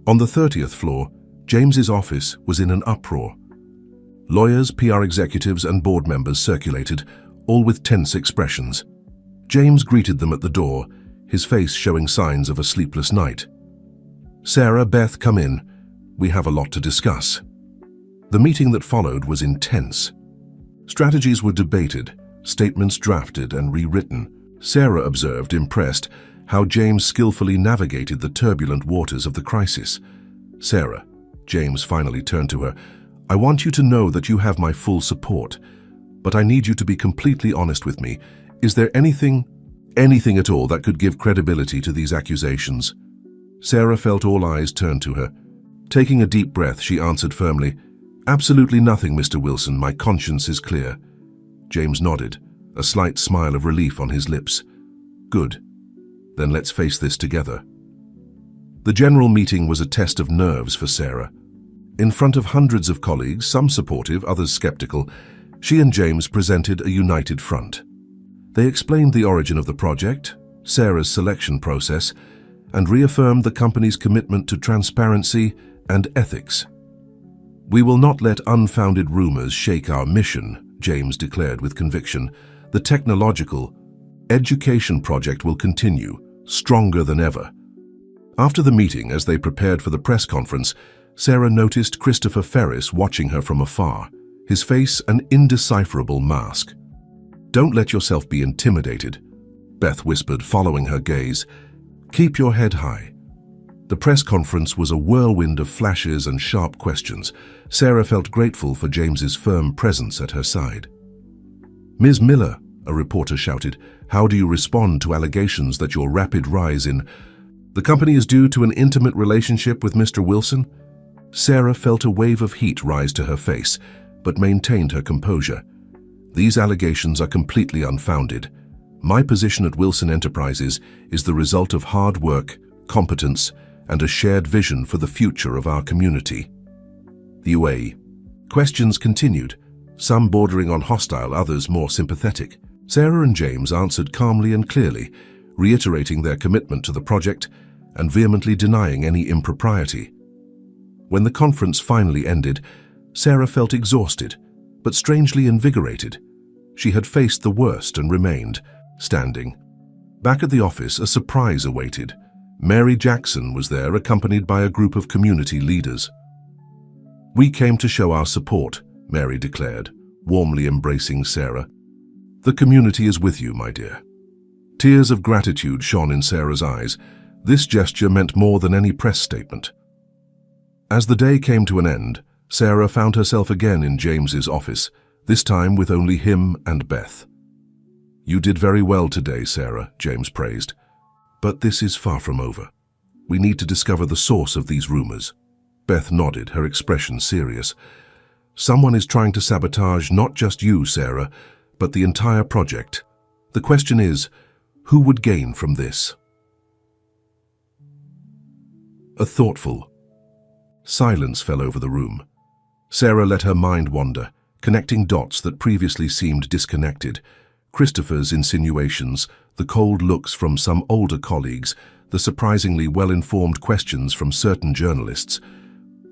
On the 30th floor, James's office was in an uproar. Lawyers, PR executives, and board members circulated, all with tense expressions. James greeted them at the door, his face showing signs of a sleepless night. "Sarah, Beth, come in. We have a lot to discuss." The meeting that followed was intense. Strategies were debated, statements drafted and rewritten. Sarah observed, impressed, how James skillfully navigated the turbulent waters of the crisis. "Sarah," James finally turned to her, "I want you to know that you have my full support. But I need you to be completely honest with me. Is there anything at all that could give credibility to these accusations?" Sarah felt all eyes turned to her. Taking a deep breath, she answered firmly, "Absolutely nothing, Mr. Wilson. My conscience is clear." James nodded, a slight smile of relief on his lips. "Good. Then let's face this together." The general meeting was a test of nerves for Sarah. In front of hundreds of colleagues, some supportive, others skeptical, she and James presented a united front. They explained the origin of the project, Sarah's selection process, and reaffirmed the company's commitment to transparency and ethics. "We will not let unfounded rumors shake our mission," James declared with conviction. The technological education project will continue, stronger than ever. After the meeting, as they prepared for the press conference, Sarah noticed Christopher Ferris watching her from afar, his face an indecipherable mask. "Don't let yourself be intimidated," Beth whispered, following her gaze. "Keep your head high." The press conference was a whirlwind of flashes and sharp questions. Sarah felt grateful for James's firm presence at her side. "Ms. Miller," a reporter shouted, "how do you respond to allegations that your rapid rise in the company is due to an intimate relationship with Mr. Wilson?" Sarah felt a wave of heat rise to her face, but maintained her composure. "These allegations are completely unfounded. My position at Wilson Enterprises is the result of hard work, competence, and a shared vision for the future of our community." The UAE. Questions continued, some bordering on hostile, others more sympathetic. Sarah and James answered calmly and clearly, reiterating their commitment to the project and vehemently denying any impropriety. When the conference finally ended, Sarah felt exhausted, but strangely invigorated. She had faced the worst and remained standing. Back at the office, a surprise awaited. Mary Jackson was there, accompanied by a group of community leaders. "We came to show our support," Mary declared, warmly embracing Sarah. "The community is with you, my dear." Tears of gratitude shone in Sarah's eyes. This gesture meant more than any press statement. As the day came to an end, Sarah found herself again in James's office, this time with only him and Beth. "You did very well today, Sarah," James praised. "But this is far from over. We need to discover the source of these rumors." Beth nodded, her expression serious. "Someone is trying to sabotage not just you, Sarah, but the entire project. The question is, who would gain from this?" A thoughtful silence fell over the room. Sarah let her mind wander, connecting dots that previously seemed disconnected. Christopher's insinuations, the cold looks from some older colleagues, the surprisingly well-informed questions from certain journalists.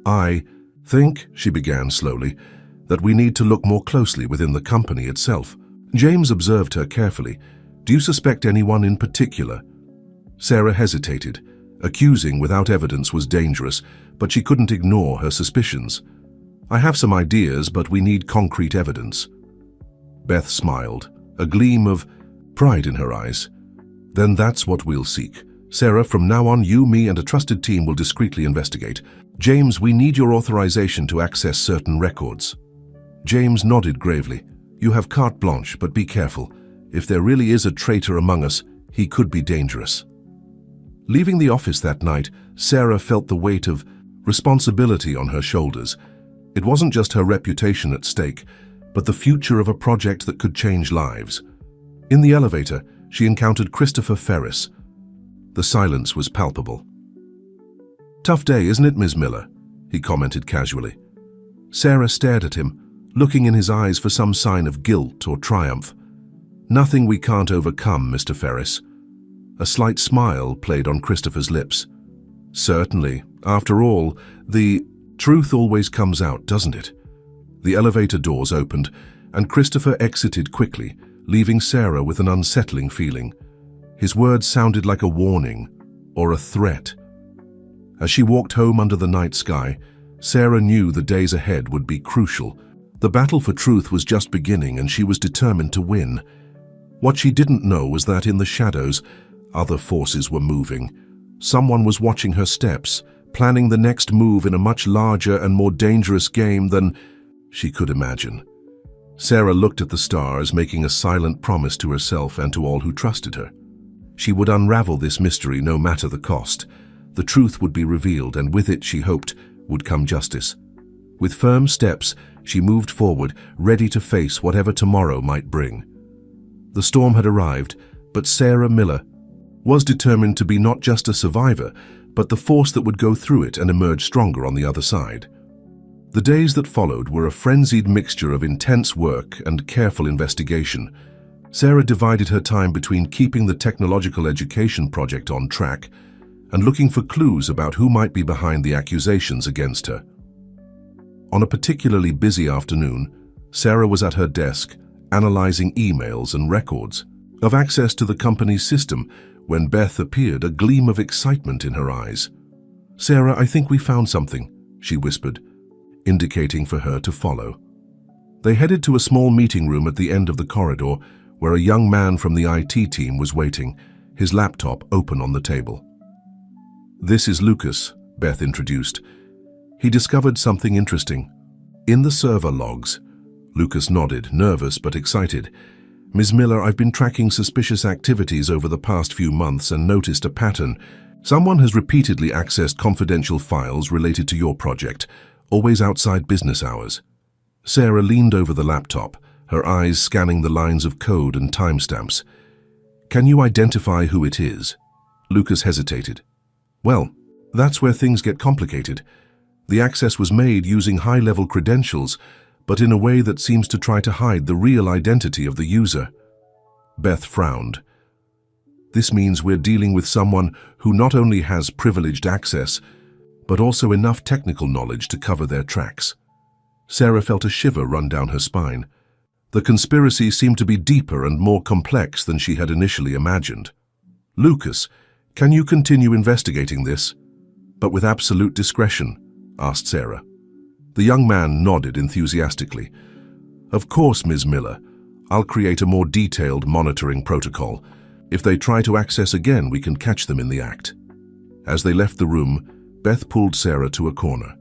"I think," she began slowly, "that we need to look more closely within the company itself." James observed her carefully. "Do you suspect anyone in particular?" Sarah hesitated. Accusing without evidence was dangerous, but she couldn't ignore her suspicions. "I have some ideas, but we need concrete evidence." Beth smiled, a gleam of pride in her eyes. "Then that's what we'll seek. Sarah, from now on, you, me, and a trusted team will discreetly investigate. James, we need your authorization to access certain records." James nodded gravely. "You have carte blanche, but be careful. If there really is a traitor among us, he could be dangerous." Leaving the office that night, Sarah felt the weight of responsibility on her shoulders. It wasn't just her reputation at stake, but the future of a project that could change lives. In the elevator, she encountered Christopher Ferris. The silence was palpable. "Tough day, isn't it, Ms. Miller?" he commented casually. Sarah stared at him, looking in his eyes for some sign of guilt or triumph. "Nothing we can't overcome, Mr. Ferris." A slight smile played on Christopher's lips. "Certainly. After all, the truth always comes out, doesn't it?" The elevator doors opened, and Christopher exited quickly, leaving Sarah with an unsettling feeling. His words sounded like a warning or a threat. As she walked home under the night sky, Sarah knew the days ahead would be crucial. The battle for truth was just beginning, and she was determined to win. What she didn't know was that in the shadows, other forces were moving. Someone was watching her steps, planning the next move in a much larger and more dangerous game than she could imagine. Sarah looked at the stars, making a silent promise to herself and to all who trusted her. She would unravel this mystery no matter the cost. The truth would be revealed, and with it, she hoped, would come justice. With firm steps, she moved forward, ready to face whatever tomorrow might bring. The storm had arrived, but Sarah Miller was determined to be not just a survivor, but the force that would go through it and emerge stronger on the other side. The days that followed were a frenzied mixture of intense work and careful investigation. Sarah divided her time between keeping the technological education project on track and looking for clues about who might be behind the accusations against her. On a particularly busy afternoon, Sarah was at her desk, analyzing emails and records, of access to the company's system. When Beth appeared, a gleam of excitement in her eyes. "Sarah, I think we found something," she whispered, indicating for her to follow. They headed to a small meeting room at the end of the corridor where a young man from the IT team was waiting, his laptop open on the table. "This is Lucas," Beth introduced. "He discovered something interesting. In the server logs." Lucas nodded, nervous but excited. "Ms. Miller, I've been tracking suspicious activities over the past few months and noticed a pattern. Someone has repeatedly accessed confidential files related to your project, always outside business hours." Sarah leaned over the laptop, her eyes scanning the lines of code and timestamps. "Can you identify who it is?" Lucas hesitated. "Well, that's where things get complicated. The access was made using high-level credentials, but in a way that seems to try to hide the real identity of the user." Beth frowned. "This means we're dealing with someone who not only has privileged access, but also enough technical knowledge to cover their tracks." Sarah felt a shiver run down her spine. The conspiracy seemed to be deeper and more complex than she had initially imagined. "Lucas, can you continue investigating this, but with absolute discretion?" asked Sarah. The young man nodded enthusiastically. "Of course, Ms. Miller. I'll create a more detailed monitoring protocol. If they try to access again, we can catch them in the act." As they left the room, Beth pulled Sarah to a corner.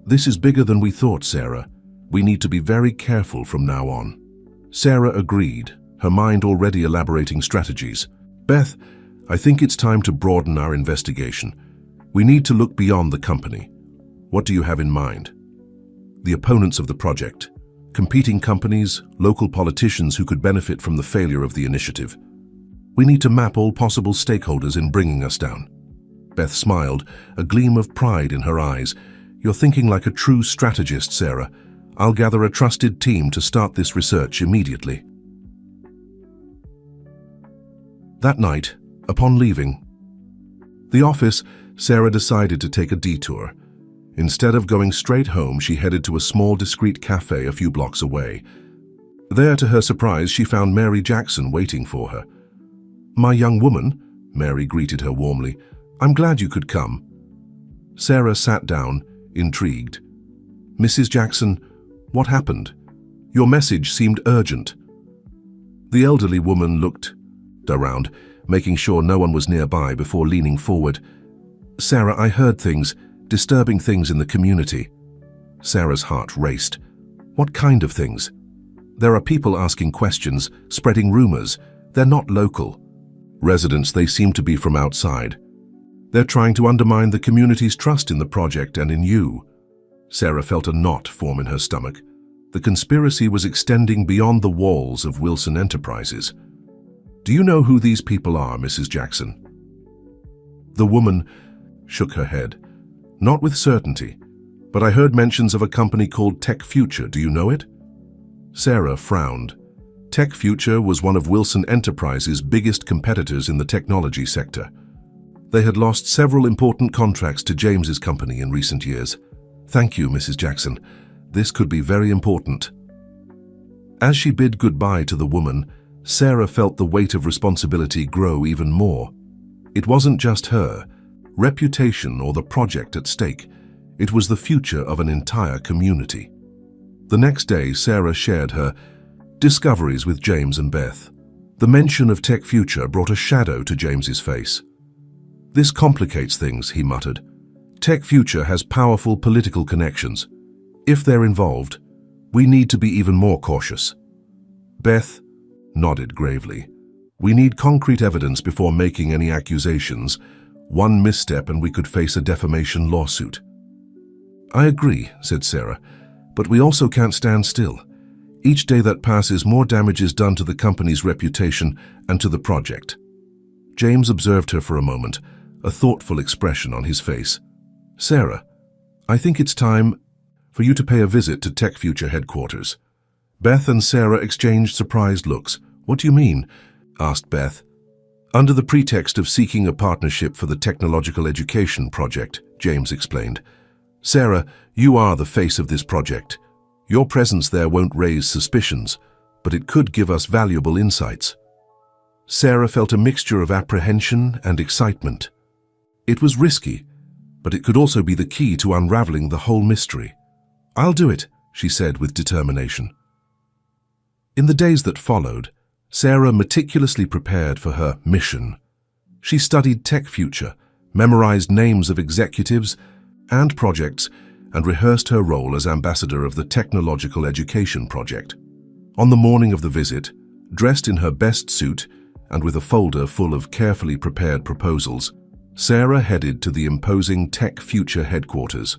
"This is bigger than we thought, Sarah. We need to be very careful from now on." Sarah agreed, her mind already elaborating strategies. "Beth, I think it's time to broaden our investigation. We need to look beyond the company. What do you have in mind?" "The opponents of the project, competing companies, local politicians who could benefit from the failure of the initiative. We need to map all possible stakeholders in bringing us down." Beth smiled, a gleam of pride in her eyes. "You're thinking like a true strategist, Sarah. I'll gather a trusted team to start this research immediately." That night, upon leaving the office, Sarah decided to take a detour. Instead of going straight home, she headed to a small, discreet cafe a few blocks away. There, to her surprise, she found Mary Jackson waiting for her. "My young woman," Mary greeted her warmly, "I'm glad you could come." Sarah sat down, intrigued. "Mrs. Jackson, what happened? Your message seemed urgent." The elderly woman looked around, making sure no one was nearby before leaning forward. "Sarah, I heard things, disturbing things in the community." Sarah's heart raced. "What kind of things?" "There are people asking questions, spreading rumors. They're not local residents, they seem to be from outside. They're trying to undermine the community's trust in the project and in you." Sarah felt a knot form in her stomach. The conspiracy was extending beyond the walls of Wilson Enterprises. "Do you know who these people are, Mrs. Jackson?" The woman shook her head. "Not with certainty, but I heard mentions of a company called Tech Future. Do you know it?" Sarah frowned. Tech Future was one of Wilson Enterprises' biggest competitors in the technology sector. They had lost several important contracts to James's company in recent years. "Thank you, Mrs. Jackson. This could be very important." As she bid goodbye to the woman, Sarah felt the weight of responsibility grow even more. It wasn't just her reputation or the project at stake. It was the future of an entire community. The next day, Sarah shared her discoveries with James and Beth. The mention of Tech Future brought a shadow to James's face. "This complicates things," he muttered. "Tech Future has powerful political connections. If they're involved, we need to be even more cautious." Beth nodded gravely. "We need concrete evidence before making any accusations. One misstep and we could face a defamation lawsuit." "I agree," said Sarah, "but we also can't stand still. Each day that passes, more damage is done to the company's reputation and to the project." James observed her for a moment, a thoughtful expression on his face. "Sarah, I think it's time for you to pay a visit to Tech Future headquarters." Beth and Sarah exchanged surprised looks. "What do you mean?" asked Beth. "Under the pretext of seeking a partnership for the technological education project," James explained. "Sarah, you are the face of this project. Your presence there won't raise suspicions, but it could give us valuable insights. Sarah felt a mixture of apprehension and excitement. It was risky, but it could also be the key to unraveling the whole mystery. "I'll do it," she said with determination. In the days that followed, Sarah meticulously prepared for her mission. She studied tech future, memorized names of executives and projects, and rehearsed her role as ambassador of the Technological Education Project. On the morning of the visit, dressed in her best suit and with a folder full of carefully prepared proposals, Sarah headed to the imposing Tech Future headquarters.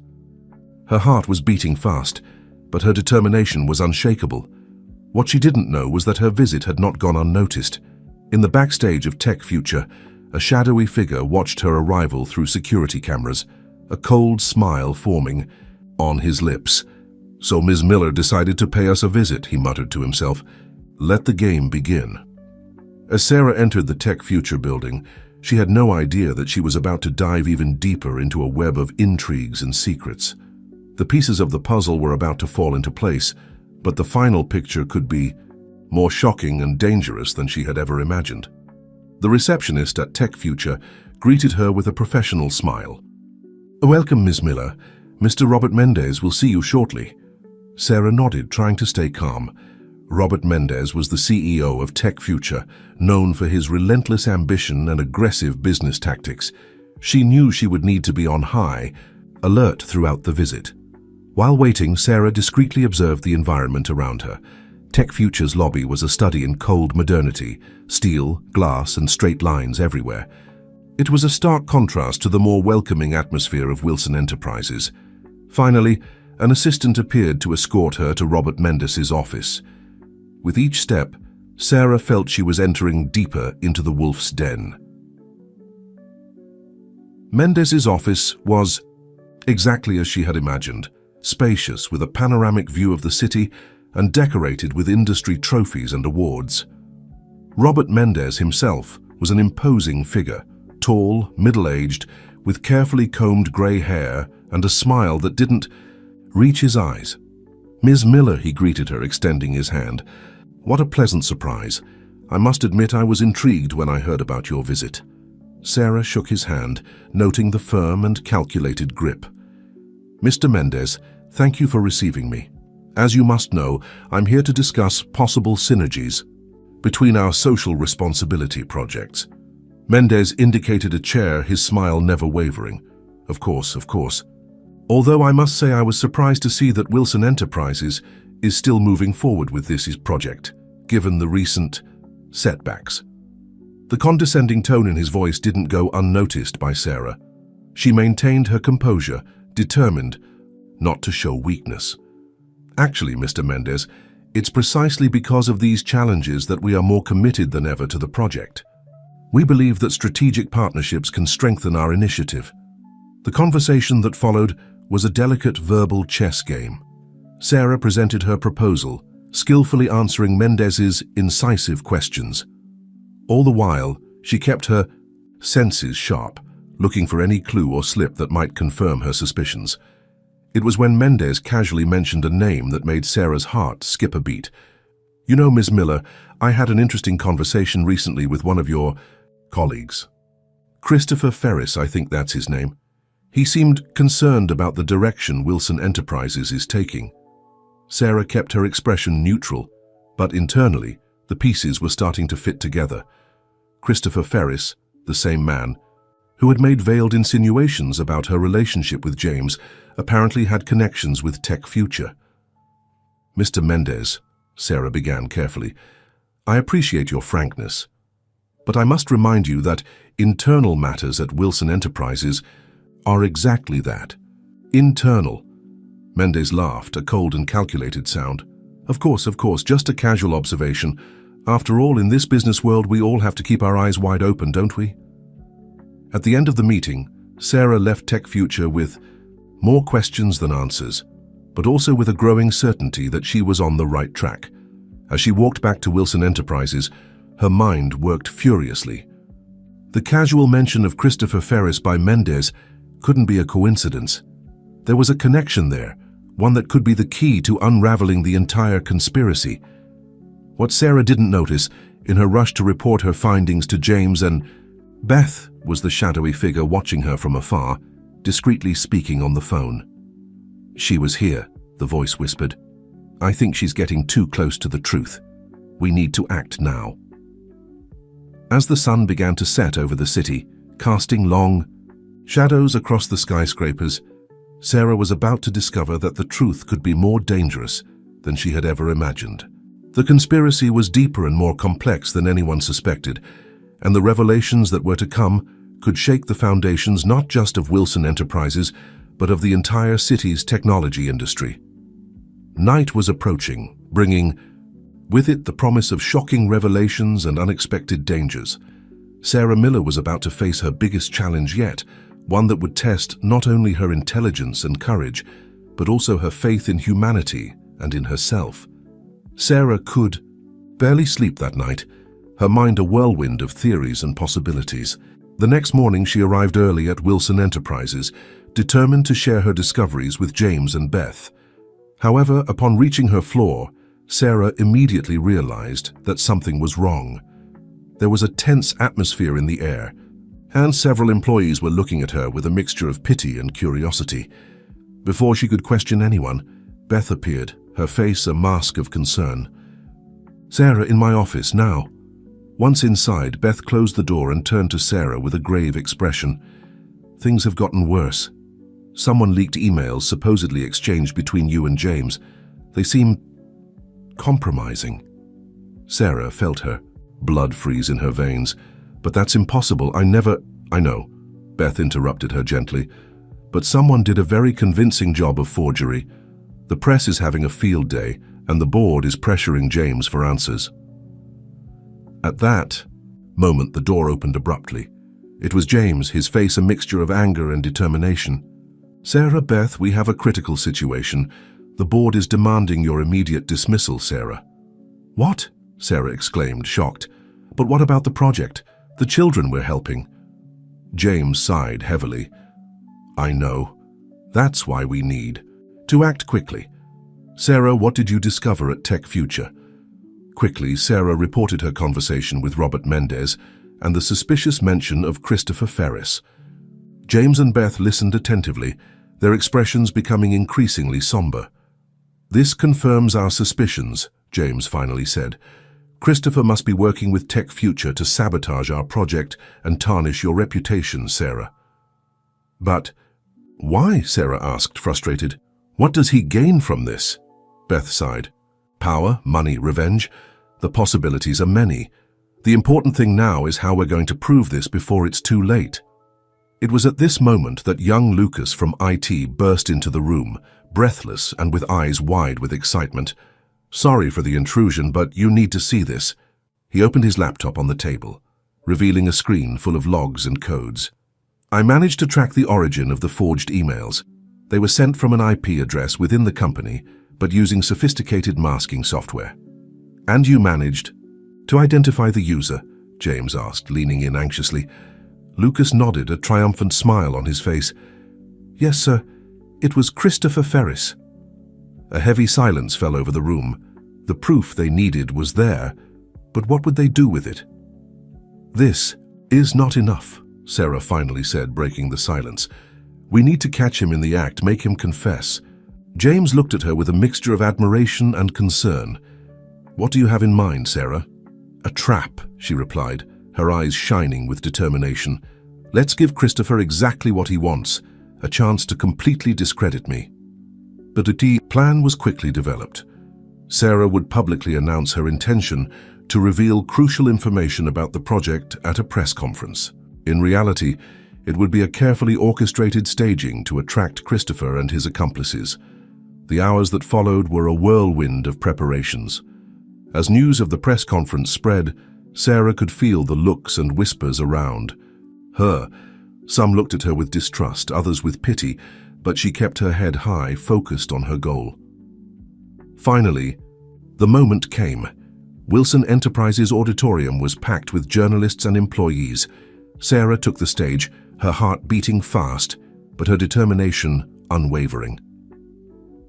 Her heart was beating fast, but her determination was unshakable. What she didn't know was that her visit had not gone unnoticed. In the backstage of Tech Future, a shadowy figure watched her arrival through security cameras, a cold smile forming on his lips. "So Ms. Miller decided to pay us a visit," he muttered to himself. "Let the game begin." As Sarah entered the Tech Future building, she had no idea that she was about to dive even deeper into a web of intrigues and secrets. The pieces of the puzzle were about to fall into place, but the final picture could be more shocking and dangerous than she had ever imagined. The receptionist at Tech Future greeted her with a professional smile. "Welcome, Ms. Miller. Mr. Robert Mendez will see you shortly." Sarah nodded, trying to stay calm. Robert Mendez was the CEO of Tech Future, known for his relentless ambition and aggressive business tactics. She knew she would need to be on high alert throughout the visit. While waiting, Sarah discreetly observed the environment around her. Tech Future's lobby was a study in cold modernity, steel, glass, and straight lines everywhere. It was a stark contrast to the more welcoming atmosphere of Wilson Enterprises. Finally, an assistant appeared to escort her to Robert Mendez's office. With each step, Sarah felt she was entering deeper into the wolf's den. Mendez's office was exactly as she had imagined, spacious with a panoramic view of the city and decorated with industry trophies and awards. Robert Mendez himself was an imposing figure, tall, middle-aged, with carefully combed grey hair and a smile that didn't reach his eyes. "Ms. Miller," he greeted her, extending his hand. "What a pleasant surprise. I must admit I was intrigued when I heard about your visit." Sarah shook his hand, noting the firm and calculated grip. "Mr. Mendez, thank you for receiving me. As you must know, I'm here to discuss possible synergies between our social responsibility projects." Mendez indicated a chair, his smile never wavering. Of course. Although I must say I was surprised to see that Wilson Enterprises is still moving forward with this project, given the recent setbacks." The condescending tone in his voice didn't go unnoticed by Sarah. She maintained her composure, determined not to show weakness. "Actually, Mr. Mendez, it's precisely because of these challenges that we are more committed than ever to the project. We believe that strategic partnerships can strengthen our initiative." The conversation that followed was a delicate verbal chess game. Sarah presented her proposal, skillfully answering Mendez's incisive questions. All the while, she kept her senses sharp, looking for any clue or slip that might confirm her suspicions. It was when Mendez casually mentioned a name that made Sarah's heart skip a beat. "You know, Ms. Miller, I had an interesting conversation recently with one of your colleagues. Christopher Ferris, I think that's his name. He seemed concerned about the direction Wilson Enterprises is taking." Sarah kept her expression neutral, but internally, the pieces were starting to fit together. Christopher Ferris, the same man, who had made veiled insinuations about her relationship with James, apparently had connections with Tech Future. "Mr. Mendez," Sarah began carefully, "I appreciate your frankness, but I must remind you that internal matters at Wilson Enterprises are exactly that. Internal." Mendez laughed, a cold and calculated sound. Of course, just a casual observation. After all, in this business world, we all have to keep our eyes wide open, don't we?" At the end of the meeting, Sarah left Tech Future with more questions than answers, but also with a growing certainty that she was on the right track. As she walked back to Wilson Enterprises, her mind worked furiously. The casual mention of Christopher Ferris by Mendez couldn't be a coincidence. There was a connection there, one that could be the key to unraveling the entire conspiracy. What Sarah didn't notice, in her rush to report her findings to James and Beth, was the shadowy figure watching her from afar, discreetly speaking on the phone. "She was here," the voice whispered. "I think she's getting too close to the truth. We need to act now." As the sun began to set over the city, casting long shadows across the skyscrapers, Sarah was about to discover that the truth could be more dangerous than she had ever imagined. The conspiracy was deeper and more complex than anyone suspected, and the revelations that were to come could shake the foundations not just of Wilson Enterprises, but of the entire city's technology industry. Night was approaching, bringing with it the promise of shocking revelations and unexpected dangers. Sarah Miller was about to face her biggest challenge yet, one that would test not only her intelligence and courage, but also her faith in humanity and in herself. Sarah could barely sleep that night, her mind a whirlwind of theories and possibilities. The next morning she arrived early at Wilson Enterprises, determined to share her discoveries with James and Beth. However, upon reaching her floor, Sarah immediately realized that something was wrong. There was a tense atmosphere in the air, and several employees were looking at her with a mixture of pity and curiosity. Before she could question anyone, Beth appeared, her face a mask of concern. "Sarah, in my office, now." Once inside, Beth closed the door and turned to Sarah with a grave expression. "Things have gotten worse. Someone leaked emails supposedly exchanged between you and James. They seem compromising." Sarah felt her blood freeze in her veins. "But that's impossible. I know," Beth interrupted her gently. "But someone did a very convincing job of forgery. The press is having a field day, and the board is pressuring James for answers." At that moment, the door opened abruptly. It was James, his face a mixture of anger and determination. "Sarah, Beth, we have a critical situation. The board is demanding your immediate dismissal, Sarah." "What?" Sarah exclaimed, shocked. "But what about the project? The children we're helping?" James sighed heavily. "I know. That's why we need to act quickly. Sarah, what did you discover at Tech Future?" Quickly, Sarah reported her conversation with Robert Mendez and the suspicious mention of Christopher Ferris. James and Beth listened attentively, their expressions becoming increasingly somber. "This confirms our suspicions," James finally said. "Christopher must be working with Tech Future to sabotage our project and tarnish your reputation, Sarah." "But why?" Sarah asked, frustrated. "What does he gain from this?" Beth sighed. "Power, money, revenge. The possibilities are many. The important thing now is how we're going to prove this before it's too late." It was at this moment that young Lucas from IT burst into the room, breathless and with eyes wide with excitement. "Sorry for the intrusion, but you need to see this." He opened his laptop on the table, revealing a screen full of logs and codes. "I managed to track the origin of the forged emails. They were sent from an IP address within the company, but using sophisticated masking software." "And you managed to identify the user?" James asked, leaning in anxiously. Lucas nodded, a triumphant smile on his face. "Yes, sir. It was Christopher Ferris." A heavy silence fell over the room. The proof they needed was there, but what would they do with it? "This is not enough," Sarah finally said, breaking the silence. "We need to catch him in the act, make him confess." James looked at her with a mixture of admiration and concern. "What do you have in mind, Sarah?" "A trap," she replied, her eyes shining with determination. "Let's give Christopher exactly what he wants, a chance to completely discredit me." But the plan was quickly developed. Sarah would publicly announce her intention to reveal crucial information about the project at a press conference. In reality, it would be a carefully orchestrated staging to attract Christopher and his accomplices. The hours that followed were a whirlwind of preparations. As news of the press conference spread, Sarah could feel the looks and whispers around her. Some looked at her with distrust, others with pity, but she kept her head high, focused on her goal. Finally, the moment came. Wilson Enterprises auditorium was packed with journalists and employees. Sarah took the stage, her heart beating fast, but her determination unwavering.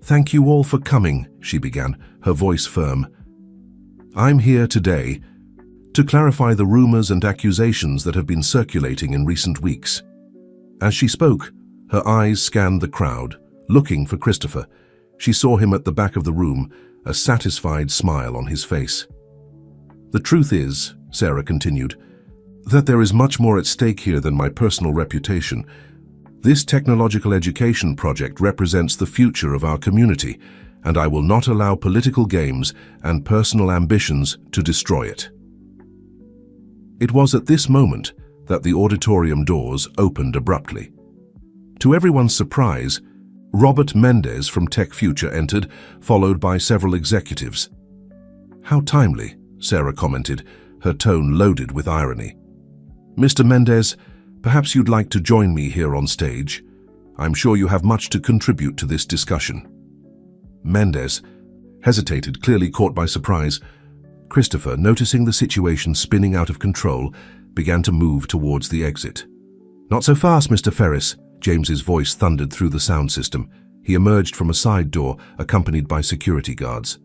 "Thank you all for coming," she began, her voice firm. I'm here today to clarify the rumors and accusations that have been circulating in recent weeks." As she spoke, her eyes scanned the crowd, looking for Christopher. She saw him at the back of the room, a satisfied smile on his face. "The truth is," Sarah continued, "that there is much more at stake here than my personal reputation. This technological education project represents the future of our community, and I will not allow political games and personal ambitions to destroy it." It was at this moment that the auditorium doors opened abruptly. To everyone's surprise, Robert Mendez from Tech Future entered, followed by several executives. "How timely," Sarah commented, her tone loaded with irony. "Mr. Mendez, perhaps you'd like to join me here on stage. I'm sure you have much to contribute to this discussion." Mendez hesitated, clearly caught by surprise. Christopher, noticing the situation spinning out of control, began to move towards the exit. "Not so fast, Mr. Ferris," James's voice thundered through the sound system. He emerged from a side door, accompanied by security guards.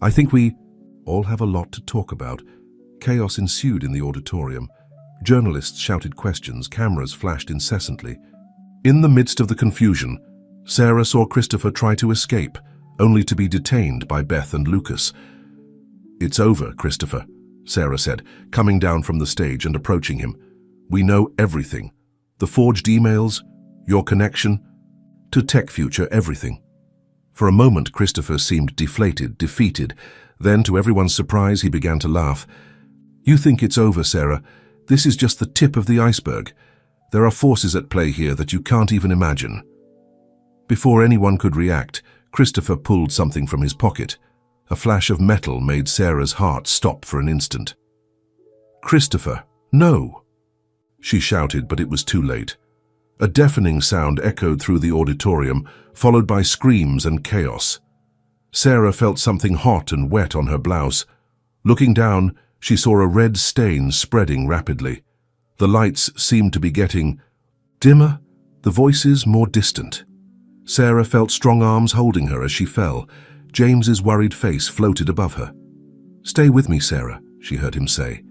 "I think we all have a lot to talk about." Chaos ensued in the auditorium. Journalists shouted questions, cameras flashed incessantly. In the midst of the confusion, Sarah saw Christopher try to escape, only to be detained by Beth and Lucas. "It's over, Christopher," Sarah said, coming down from the stage and approaching him. "We know everything. The forged emails, your connection, to Tech Future, everything." For a moment, Christopher seemed deflated, defeated. Then, to everyone's surprise, he began to laugh. "You think it's over, Sarah. This is just the tip of the iceberg. There are forces at play here that you can't even imagine." Before anyone could react, Christopher pulled something from his pocket. A flash of metal made Sarah's heart stop for an instant. "Christopher, no!" she shouted, but it was too late. A deafening sound echoed through the auditorium, followed by screams and chaos. Sarah felt something hot and wet on her blouse. Looking down, she saw a red stain spreading rapidly. The lights seemed to be getting dimmer, the voices more distant. Sarah felt strong arms holding her as she fell. James's worried face floated above her. "Stay with me, Sarah," she heard him say,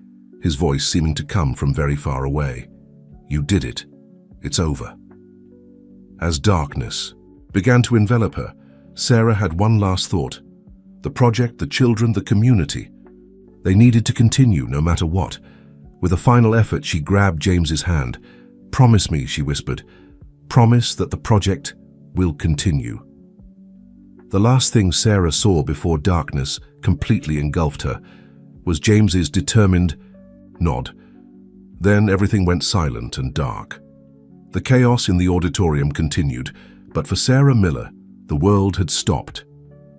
his voice seeming to come from very far away. "You did it. It's over." As darkness began to envelop her, Sarah had one last thought. The project, the children, the community. They needed to continue no matter what. With a final effort, she grabbed James's hand. "Promise me," she whispered. "Promise that the project will continue." The last thing Sarah saw before darkness completely engulfed her was James's determined nod. Then everything went silent and dark. The chaos in the auditorium continued, but for Sarah Miller, the world had stopped.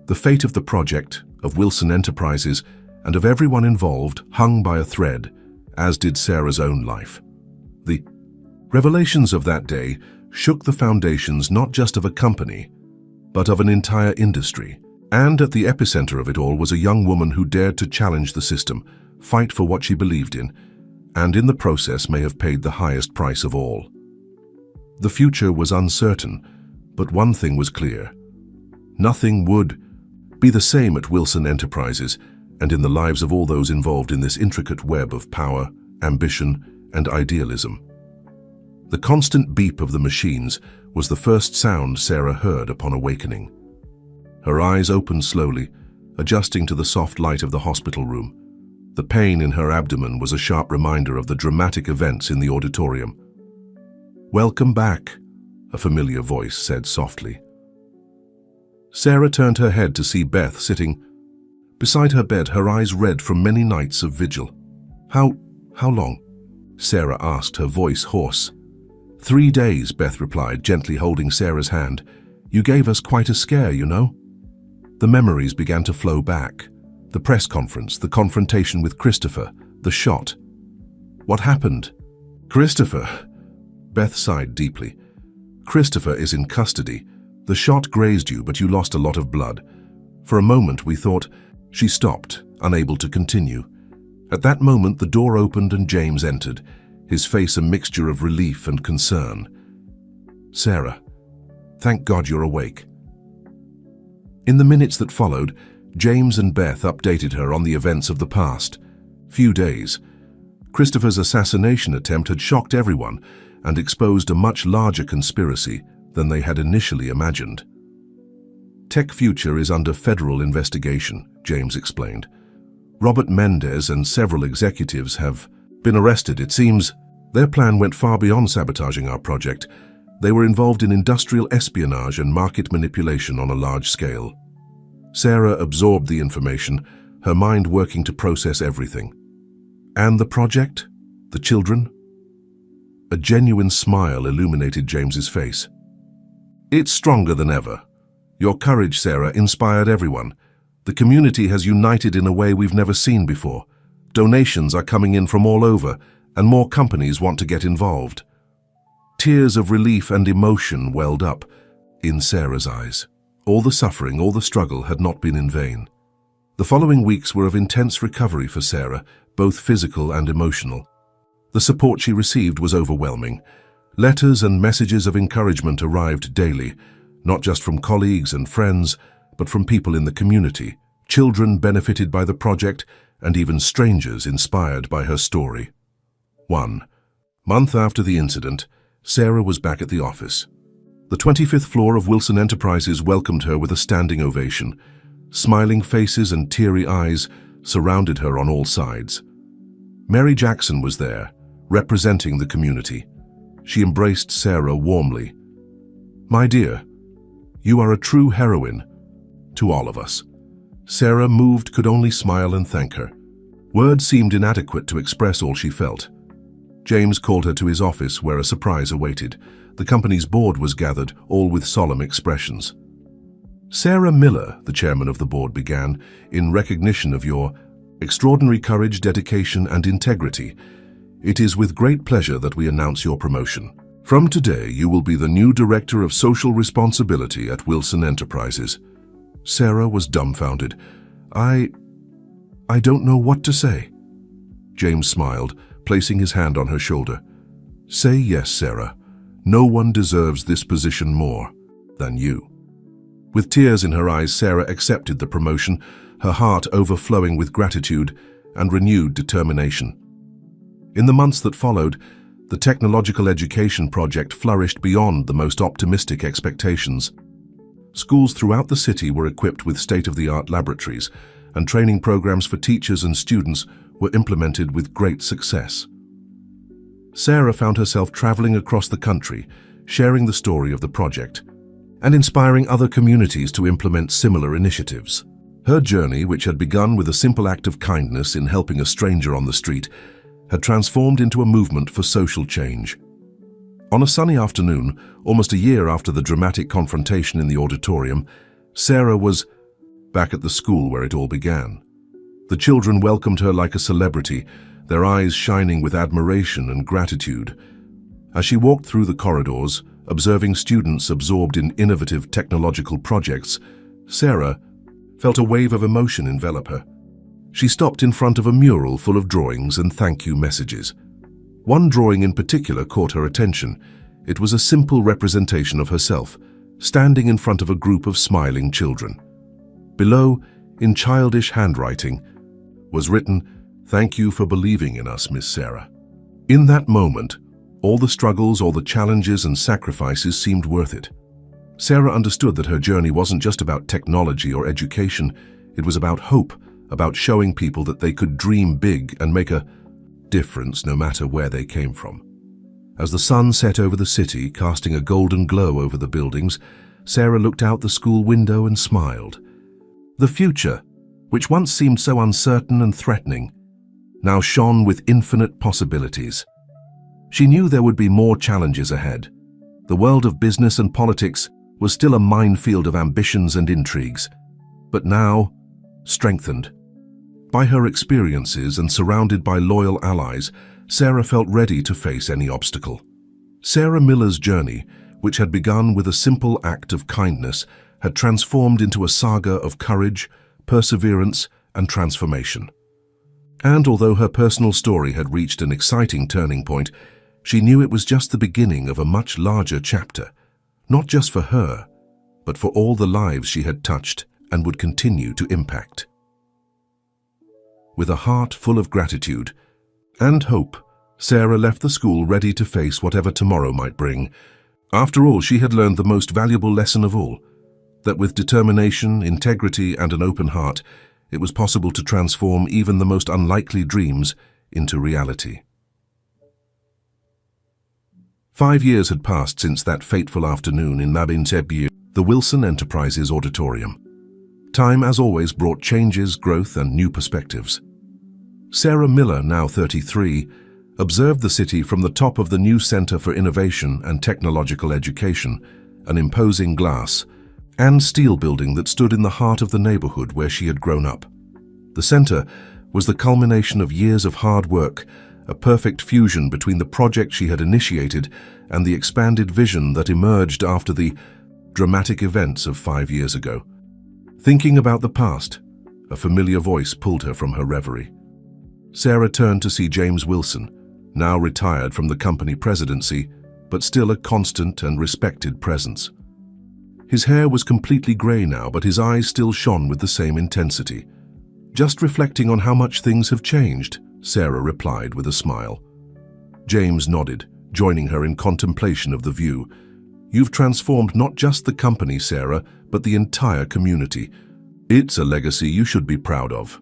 The fate of the project, of Wilson Enterprises, and of everyone involved hung by a thread, as did Sarah's own life. The revelations of that day shook the foundations not just of a company, but of an entire industry. And at the epicenter of it all was a young woman who dared to challenge the system, fight for what she believed in, and in the process may have paid the highest price of all. The future was uncertain, but one thing was clear. Nothing would be the same at Wilson Enterprises and in the lives of all those involved in this intricate web of power, ambition, and idealism. The constant beep of the machines was the first sound Sarah heard upon awakening. Her eyes opened slowly, adjusting to the soft light of the hospital room. The pain in her abdomen was a sharp reminder of the dramatic events in the auditorium. "Welcome back," a familiar voice said softly. Sarah turned her head to see Beth sitting beside her bed, her eyes red from many nights of vigil. How long?" Sarah asked, her voice hoarse. 3 days, Beth replied, gently holding Sarah's hand. "You gave us quite a scare, you know." The memories began to flow back. The press conference, the confrontation with Christopher, the shot. "What happened?" "Christopher," Beth sighed deeply. "Christopher is in custody. The shot grazed you, but you lost a lot of blood. For a moment we thought..." She stopped, unable to continue. At that moment the door opened and James entered, his face a mixture of relief and concern. "Sarah, thank God you're awake." In the minutes that followed, James and Beth updated her on the events of the past few days. Christopher's assassination attempt had shocked everyone and exposed a much larger conspiracy than they had initially imagined. Tech Future is under federal investigation, James explained. Robert Mendez and several executives have been arrested. It seems their plan went far beyond sabotaging our project. They were involved in industrial espionage and market manipulation on a large scale. Sarah absorbed the information, her mind working to process everything. And the project? The children? A genuine smile illuminated James's face. It's stronger than ever. Your courage, Sarah, inspired everyone. The community has united in a way we've never seen before. Donations are coming in from all over, and more companies want to get involved. Tears of relief and emotion welled up in Sarah's eyes. All the suffering, all the struggle had not been in vain. The following weeks were of intense recovery for Sarah, both physical and emotional. The support she received was overwhelming. Letters and messages of encouragement arrived daily, not just from colleagues and friends, but from people in the community, children benefited by the project, and even strangers inspired by her story. 1 month after the incident, Sarah was back at the office. The 25th floor of Wilson Enterprises welcomed her with a standing ovation. Smiling faces and teary eyes surrounded her on all sides. Mary Jackson was there, representing the community. She embraced Sarah warmly. "My dear, you are a true heroine to all of us." Sarah, moved, could only smile and thank her. Words seemed inadequate to express all she felt. James called her to his office, where a surprise awaited. The company's board was gathered, all with solemn expressions. "Sarah Miller," the chairman of the board began, "in recognition of your extraordinary courage, dedication, and integrity, it is with great pleasure that we announce your promotion. From today, you will be the new Director of Social Responsibility at Wilson Enterprises." Sarah was dumbfounded. I don't know what to say." James smiled, placing his hand on her shoulder. "Say yes, Sarah. No one deserves this position more than you." With tears in her eyes, Sarah accepted the promotion, her heart overflowing with gratitude and renewed determination. In the months that followed, the technological education project flourished beyond the most optimistic expectations. Schools throughout the city were equipped with state-of-the-art laboratories, and training programs for teachers and students were implemented with great success. Sarah found herself traveling across the country, sharing the story of the project, and inspiring other communities to implement similar initiatives. Her journey, which had begun with a simple act of kindness in helping a stranger on the street, had transformed into a movement for social change. On a sunny afternoon, almost a year after the dramatic confrontation in the auditorium, Sarah was back at the school where it all began. The children welcomed her like a celebrity, their eyes shining with admiration and gratitude. As she walked through the corridors, observing students absorbed in innovative technological projects, Sarah felt a wave of emotion envelop her. She stopped in front of a mural full of drawings and thank you messages. One drawing in particular caught her attention. It was a simple representation of herself, standing in front of a group of smiling children. Below, in childish handwriting, was written, "Thank you for believing in us, Miss Sarah." In that moment, all the struggles, all the challenges and sacrifices seemed worth it. Sarah understood that her journey wasn't just about technology or education. It was about hope, about showing people that they could dream big and make a difference no matter where they came from. As the sun set over the city, casting a golden glow over the buildings, Sarah looked out the school window and smiled. The future, which once seemed so uncertain and threatening, now shone with infinite possibilities. She knew there would be more challenges ahead. The world of business and politics was still a minefield of ambitions and intrigues, but now strengthened. By her experiences and surrounded by loyal allies, Sarah felt ready to face any obstacle. Sarah Miller's journey, which had begun with a simple act of kindness, had transformed into a saga of courage, perseverance, and transformation. And although her personal story had reached an exciting turning point, she knew it was just the beginning of a much larger chapter, not just for her, but for all the lives she had touched and would continue to impact. With a heart full of gratitude and hope, Sarah left the school ready to face whatever tomorrow might bring. After all, she had learned the most valuable lesson of all, that with determination, integrity, and an open heart, it was possible to transform even the most unlikely dreams into reality. 5 years had passed since that fateful afternoon in Mabintebu, the Wilson Enterprises auditorium. Time, as always, brought changes, growth, and new perspectives. Sarah Miller, now 33, observed the city from the top of the new Center for Innovation and Technological Education, an imposing glass and steel building that stood in the heart of the neighborhood where she had grown up. The center was the culmination of years of hard work, a perfect fusion between the project she had initiated and the expanded vision that emerged after the dramatic events of 5 years ago. Thinking about the past, a familiar voice pulled her from her reverie. Sarah turned to see James Wilson, now retired from the company presidency, but still a constant and respected presence. His hair was completely grey now, but his eyes still shone with the same intensity. "Just reflecting on how much things have changed," Sarah replied with a smile. James nodded, joining her in contemplation of the view. "You've transformed not just the company, Sarah, but the entire community. It's a legacy you should be proud of."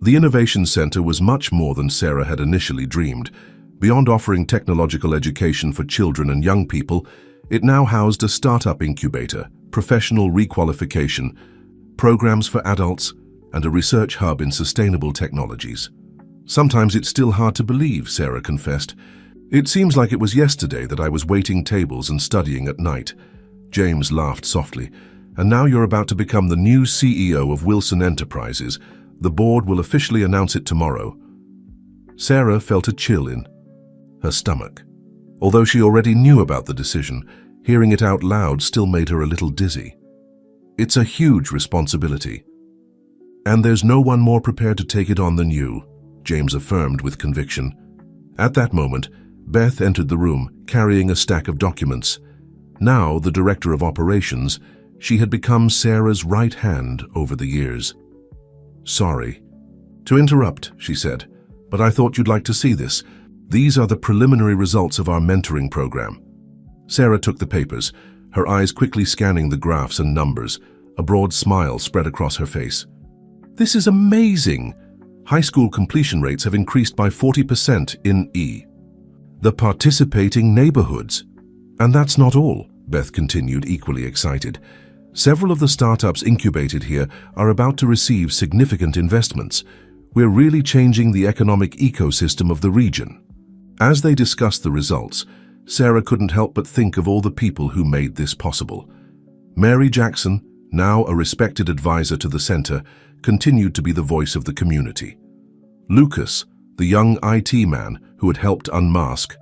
The Innovation Center was much more than Sarah had initially dreamed. Beyond offering technological education for children and young people, it now housed a startup incubator, professional requalification, programs for adults, and a research hub in sustainable technologies. "Sometimes it's still hard to believe," Sarah confessed. "It seems like it was yesterday that I was waiting tables and studying at night." James laughed softly. "And now you're about to become the new CEO of Wilson Enterprises. The board will officially announce it tomorrow." Sarah felt a chill in her stomach. Although she already knew about the decision, hearing it out loud still made her a little dizzy. "It's a huge responsibility. And there's no one more prepared to take it on than you," James affirmed with conviction. At that moment, Beth entered the room, carrying a stack of documents. Now the director of operations, she had become Sarah's right hand over the years. "Sorry to interrupt," she said, "but I thought you'd like to see this. These are the preliminary results of our mentoring program." Sarah took the papers, her eyes quickly scanning the graphs and numbers. A broad smile spread across her face. "This is amazing! High school completion rates have increased by 40% in the participating neighborhoods. And that's not all," Beth continued, equally excited. "Several of the startups incubated here are about to receive significant investments. We're really changing the economic ecosystem of the region." As they discussed the results, Sarah couldn't help but think of all the people who made this possible. Mary Jackson, now a respected advisor to the center, continued to be the voice of the community. Lucas, the young IT man who had helped unmask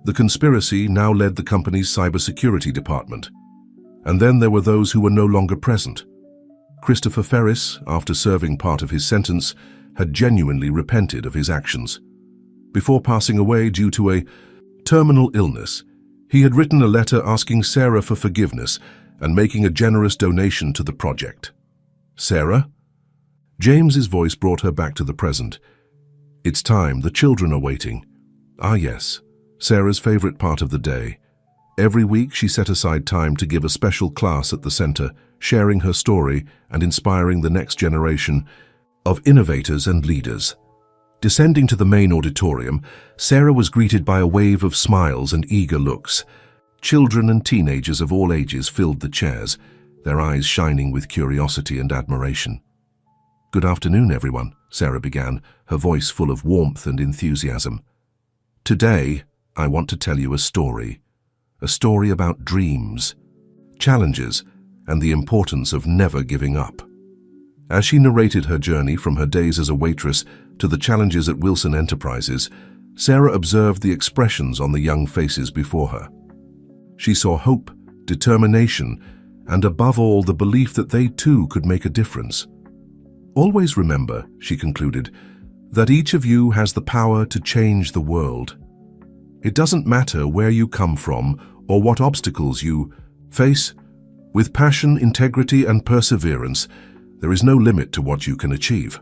the conspiracy, now led the company's cybersecurity department. And then there were those who were no longer present. Christopher Ferris, after serving part of his sentence, had genuinely repented of his actions. Before passing away due to a terminal illness, he had written a letter asking Sarah for forgiveness and making a generous donation to the project. "Sarah?" James's voice brought her back to the present. "It's time, the children are waiting." Ah yes, Sarah's favorite part of the day. Every week she set aside time to give a special class at the center, sharing her story and inspiring the next generation of innovators and leaders. Descending to the main auditorium, Sarah was greeted by a wave of smiles and eager looks. Children and teenagers of all ages filled the chairs, their eyes shining with curiosity and admiration. "Good afternoon, everyone," Sarah began, her voice full of warmth and enthusiasm. "Today, I want to tell you a story about dreams, challenges, and the importance of never giving up." As she narrated her journey from her days as a waitress to the challenges at Wilson Enterprises, Sarah observed the expressions on the young faces before her. She saw hope, determination, and above all, the belief that they too could make a difference. "Always remember," she concluded, "that each of you has the power to change the world. It doesn't matter where you come from or what obstacles you face. With passion, integrity, and perseverance, There is no limit to what you can achieve.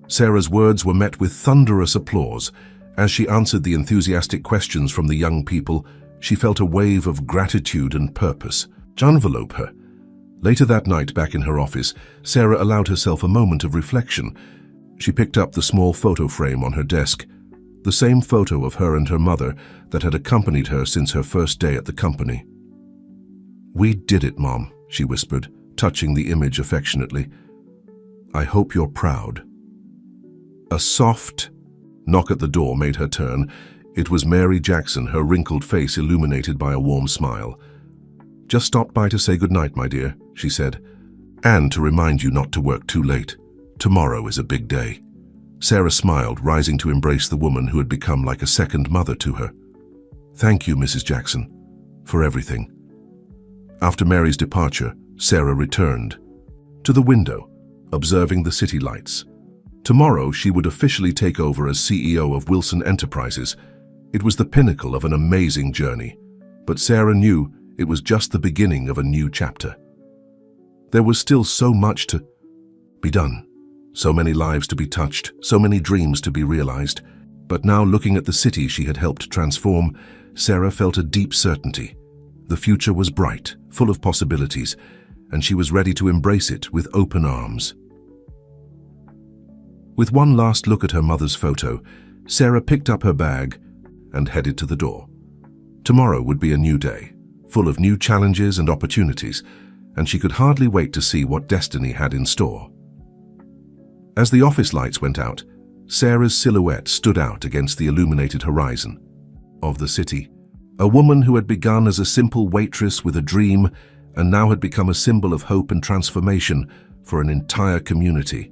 Sarah's words were met with thunderous applause. As she answered the enthusiastic questions from the young people, she felt a wave of gratitude and purpose envelop her. Later that night, back in her office, Sarah allowed herself a moment of reflection. She picked up the small photo frame on her desk, the same photo of her and her mother that had accompanied her since her first day at the company. "We did it, Mom," she whispered, touching the image affectionately. "I hope you're proud." A soft knock at the door made her turn. It was Mary Jackson, her wrinkled face illuminated by a warm smile. "Just stopped by to say goodnight, my dear," she said, "and to remind you not to work too late. Tomorrow is a big day." Sarah smiled, rising to embrace the woman who had become like a second mother to her. "Thank you, Mrs. Jackson, for everything." After Mary's departure, Sarah returned to the window, observing the city lights. Tomorrow, she would officially take over as CEO of Wilson Enterprises. It was the pinnacle of an amazing journey, but Sarah knew it was just the beginning of a new chapter. There was still so much to be done, so many lives to be touched, so many dreams to be realized. But now, looking at the city she had helped transform, Sarah felt a deep certainty. The future was bright, full of possibilities, and she was ready to embrace it with open arms. With one last look at her mother's photo, Sarah picked up her bag and headed to the door. Tomorrow would be a new day, full of new challenges and opportunities, and she could hardly wait to see what destiny had in store. As the office lights went out, Sarah's silhouette stood out against the illuminated horizon of the city. A woman who had begun as a simple waitress with a dream and now had become a symbol of hope and transformation for an entire community.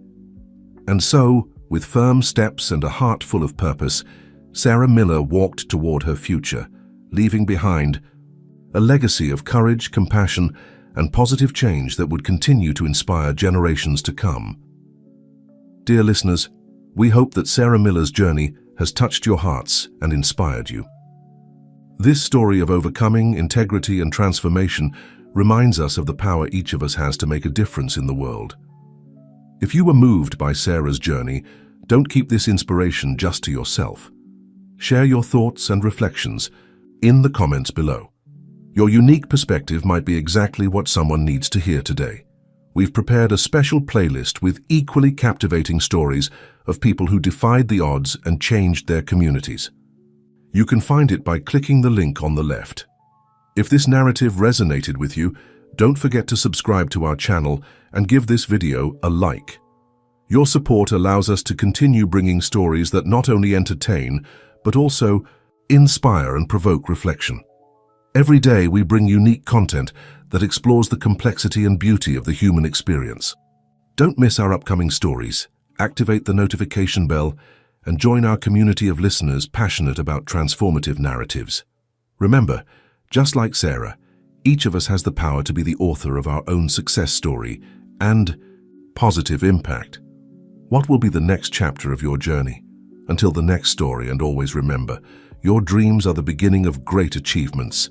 And so, with firm steps and a heart full of purpose, Sarah Miller walked toward her future, leaving behind a legacy of courage, compassion, and positive change that would continue to inspire generations to come. Dear listeners, we hope that Sarah Miller's journey has touched your hearts and inspired you. This story of overcoming, integrity, and transformation reminds us of the power each of us has to make a difference in the world. If you were moved by Sarah's journey, don't keep this inspiration just to yourself. Share your thoughts and reflections in the comments below. Your unique perspective might be exactly what someone needs to hear today. We've prepared a special playlist with equally captivating stories of people who defied the odds and changed their communities. You can find it by clicking the link on the left. If this narrative resonated with you, don't forget to subscribe to our channel and give this video a like. Your support allows us to continue bringing stories that not only entertain, but also inspire and provoke reflection. Every day we bring unique content that explores the complexity and beauty of the human experience. Don't miss our upcoming stories. Activate the notification bell and join our community of listeners passionate about transformative narratives. Remember, just like Sarah, each of us has the power to be the author of our own success story and positive impact. What will be the next chapter of your journey? Until the next story, and always remember, your dreams are the beginning of great achievements.